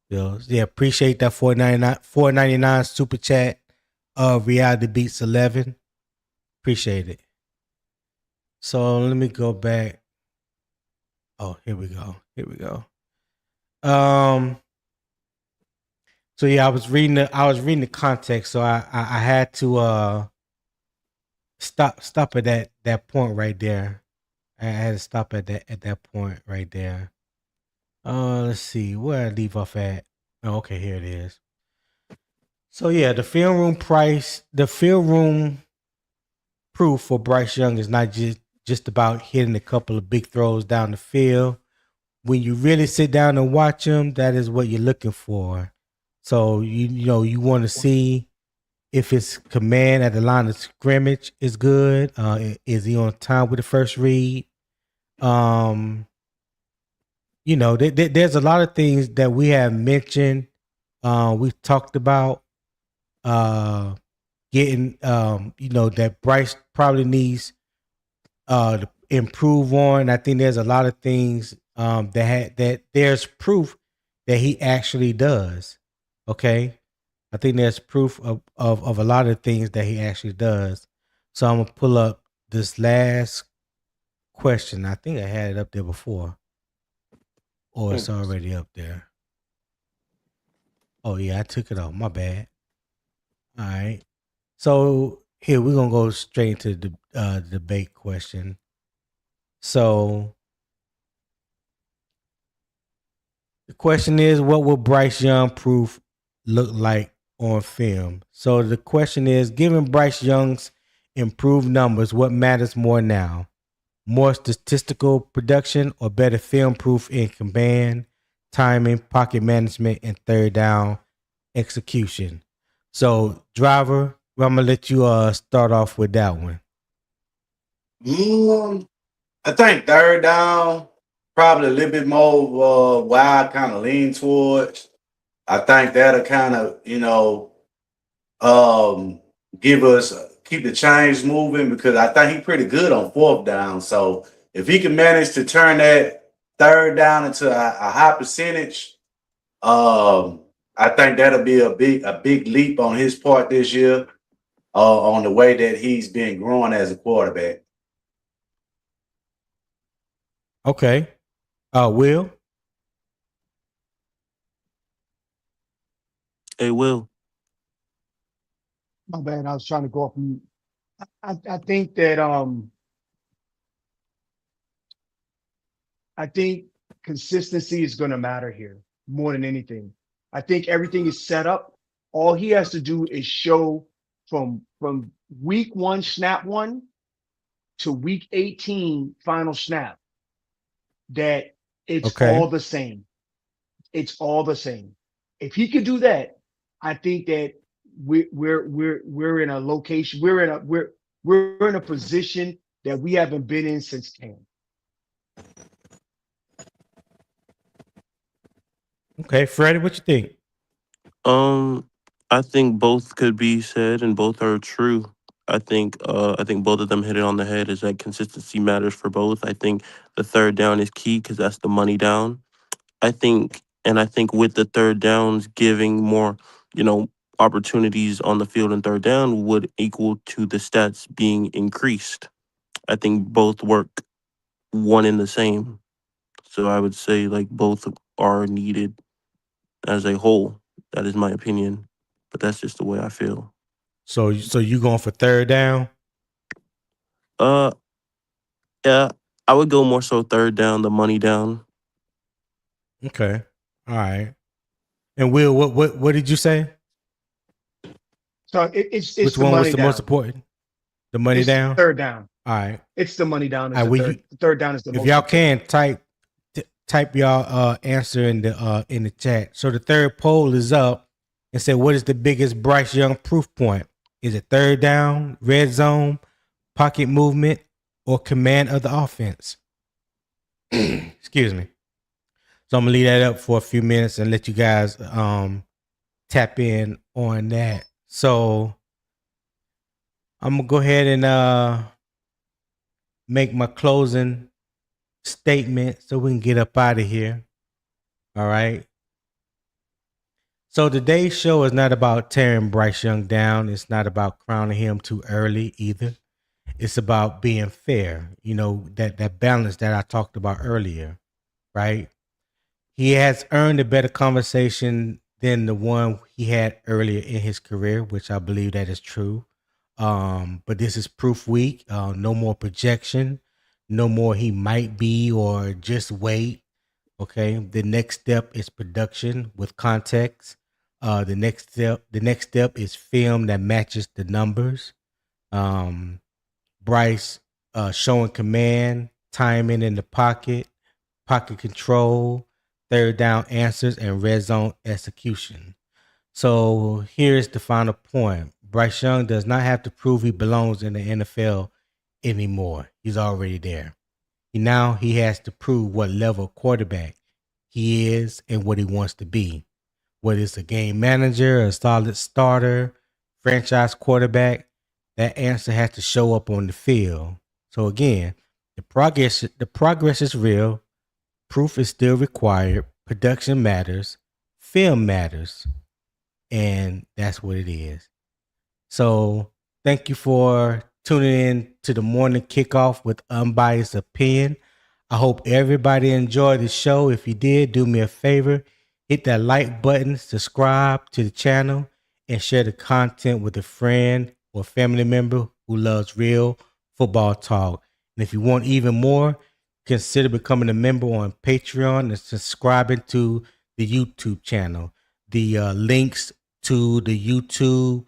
[SPEAKER 1] Yeah, appreciate that $4.99 super chat. Reality Beats 11. Appreciate it. So let me go back. Oh, here we go. Here we go. Um. So yeah, I was reading the context. So I had to stop at that point right there. I had to stop at that point right there. Let's see where I leave off at. Oh, okay, here it is. So yeah, the film room proof for Bryce Young is not just about hitting a couple of big throws down the field. When you really sit down and watch him, that is what you're looking for. So you want to see if his command at the line of scrimmage is good. Is he on time with the first read? There's a lot of things that we have mentioned. We've talked about getting, that Bryce probably needs to improve on. I think there's a lot of things that there's proof that he actually does. Okay, I think there's proof of a lot of things that he actually does. So I'm gonna pull up this last question. I think I had it up there before, or it's already up there. Oh yeah, I took it off. My bad. All right. So here we're gonna go straight into the debate question. So the question is, what will Bryce Young proof look like on film? So the question is, given Bryce Young's improved numbers, what matters more now? More statistical production or better film proof in command, timing, pocket management, and third down execution? So, driver, I'm gonna let you start off with that one.
[SPEAKER 5] I think third down, probably a little bit more wide, kind of lean towards. I think that'll kind of, um, give us keep the chains moving because I think he's pretty good on fourth down. So if he can manage to turn that third down into a high percentage, I think that'll be a big leap on his part this year, on the way that he's been growing as a quarterback.
[SPEAKER 1] Okay. Will?
[SPEAKER 2] Hey, Will.
[SPEAKER 4] My bad. I was trying to go off mute. I think that I think consistency is going to matter here more than anything. I think everything is set up. All he has to do is show from week 1 snap 1 to week 18 final snap that it's
[SPEAKER 1] Okay.
[SPEAKER 4] all the same. It's all the same. If he could do that, I think that we're in a location, we're in a position that we haven't been in since camp.
[SPEAKER 1] Okay, Freddie, what you think?
[SPEAKER 2] I think both could be said and both are true. I think both of them hit it on the head. Is that consistency matters for both. I think the third down is key because that's the money down. I think with the third downs, giving more, you know, opportunities on the field and third down would equal to the stats being increased. I think both work one in the same. So I would say like both are needed as a whole. That is my opinion, but that's just the way I feel.
[SPEAKER 1] So you going for third down?
[SPEAKER 2] Uh, yeah, I would go more so third down, the money down.
[SPEAKER 1] Okay. All right. And Will, what did you say?
[SPEAKER 4] So it's
[SPEAKER 1] Which
[SPEAKER 4] the
[SPEAKER 1] one was
[SPEAKER 4] money
[SPEAKER 1] the most
[SPEAKER 4] down.
[SPEAKER 1] important? The money
[SPEAKER 4] It's the
[SPEAKER 1] down?
[SPEAKER 4] third down.
[SPEAKER 1] All right.
[SPEAKER 4] It's the money down.
[SPEAKER 1] All
[SPEAKER 4] Is
[SPEAKER 1] right,
[SPEAKER 4] the third. The third down is the
[SPEAKER 1] if
[SPEAKER 4] most
[SPEAKER 1] y'all
[SPEAKER 4] important.
[SPEAKER 1] can type y'all answer in the chat. So the third poll is up and said, what is the biggest Bryce Young proof point? Is it third down, red zone, pocket movement, or command of the offense? Excuse me. So I'm gonna leave that up for a few minutes and let you guys tap in on that. So I'm gonna go ahead and make my closing statement so we can get up out of here. All right. So today's show is not about tearing Bryce Young down. It's not about crowning him too early either. It's about being fair. That balance that I talked about earlier, right? He has earned a better conversation than the one he had earlier in his career, which I believe that is true. But this is proof week. No more projection. No more he might be or just wait. Okay. The next step is production with context. The next step is film that matches the numbers. Bryce showing command, timing in the pocket, pocket control, third down answers, and red zone execution. So here's the final point. Bryce Young does not have to prove he belongs in the NFL anymore. He's already there. Now he has to prove what level of quarterback he is and what he wants to be. Whether it's a game manager, a solid starter, franchise quarterback, that answer has to show up on the field. So again, the progress is real. Proof is still required. Production matters. Film matters. And that's what it is. So thank you for tuning in to the morning kickoff with Unbiased Opinion. I hope everybody enjoyed the show. If you did, do me a favor, hit that like button, subscribe to the channel, and share the content with a friend or family member who loves real football talk. And if you want even more, consider becoming a member on Patreon and subscribing to the YouTube channel. The links to the YouTube,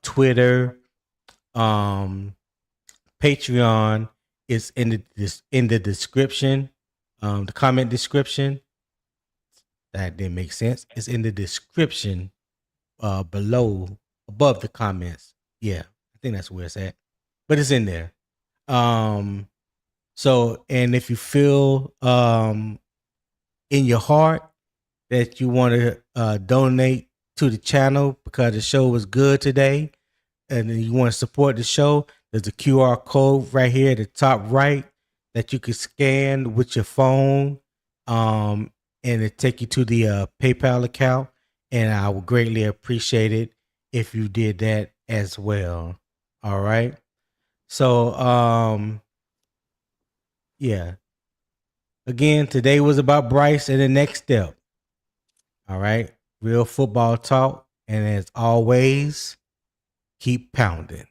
[SPEAKER 1] Twitter, Patreon is in the description, the comment description. That didn't make sense. It's in the description below, above the comments. Yeah, I think that's where it's at, but it's in there. So, and if you feel in your heart that you want to donate to the channel because the show was good today, and you want to support the show, there's a QR code right here at the top right that you can scan with your phone, and it take you to the PayPal account. And I would greatly appreciate it if you did that as well. All right. So, yeah. Again, today was about Bryce and the next step. All right. Real football talk. And as always, keep pounding.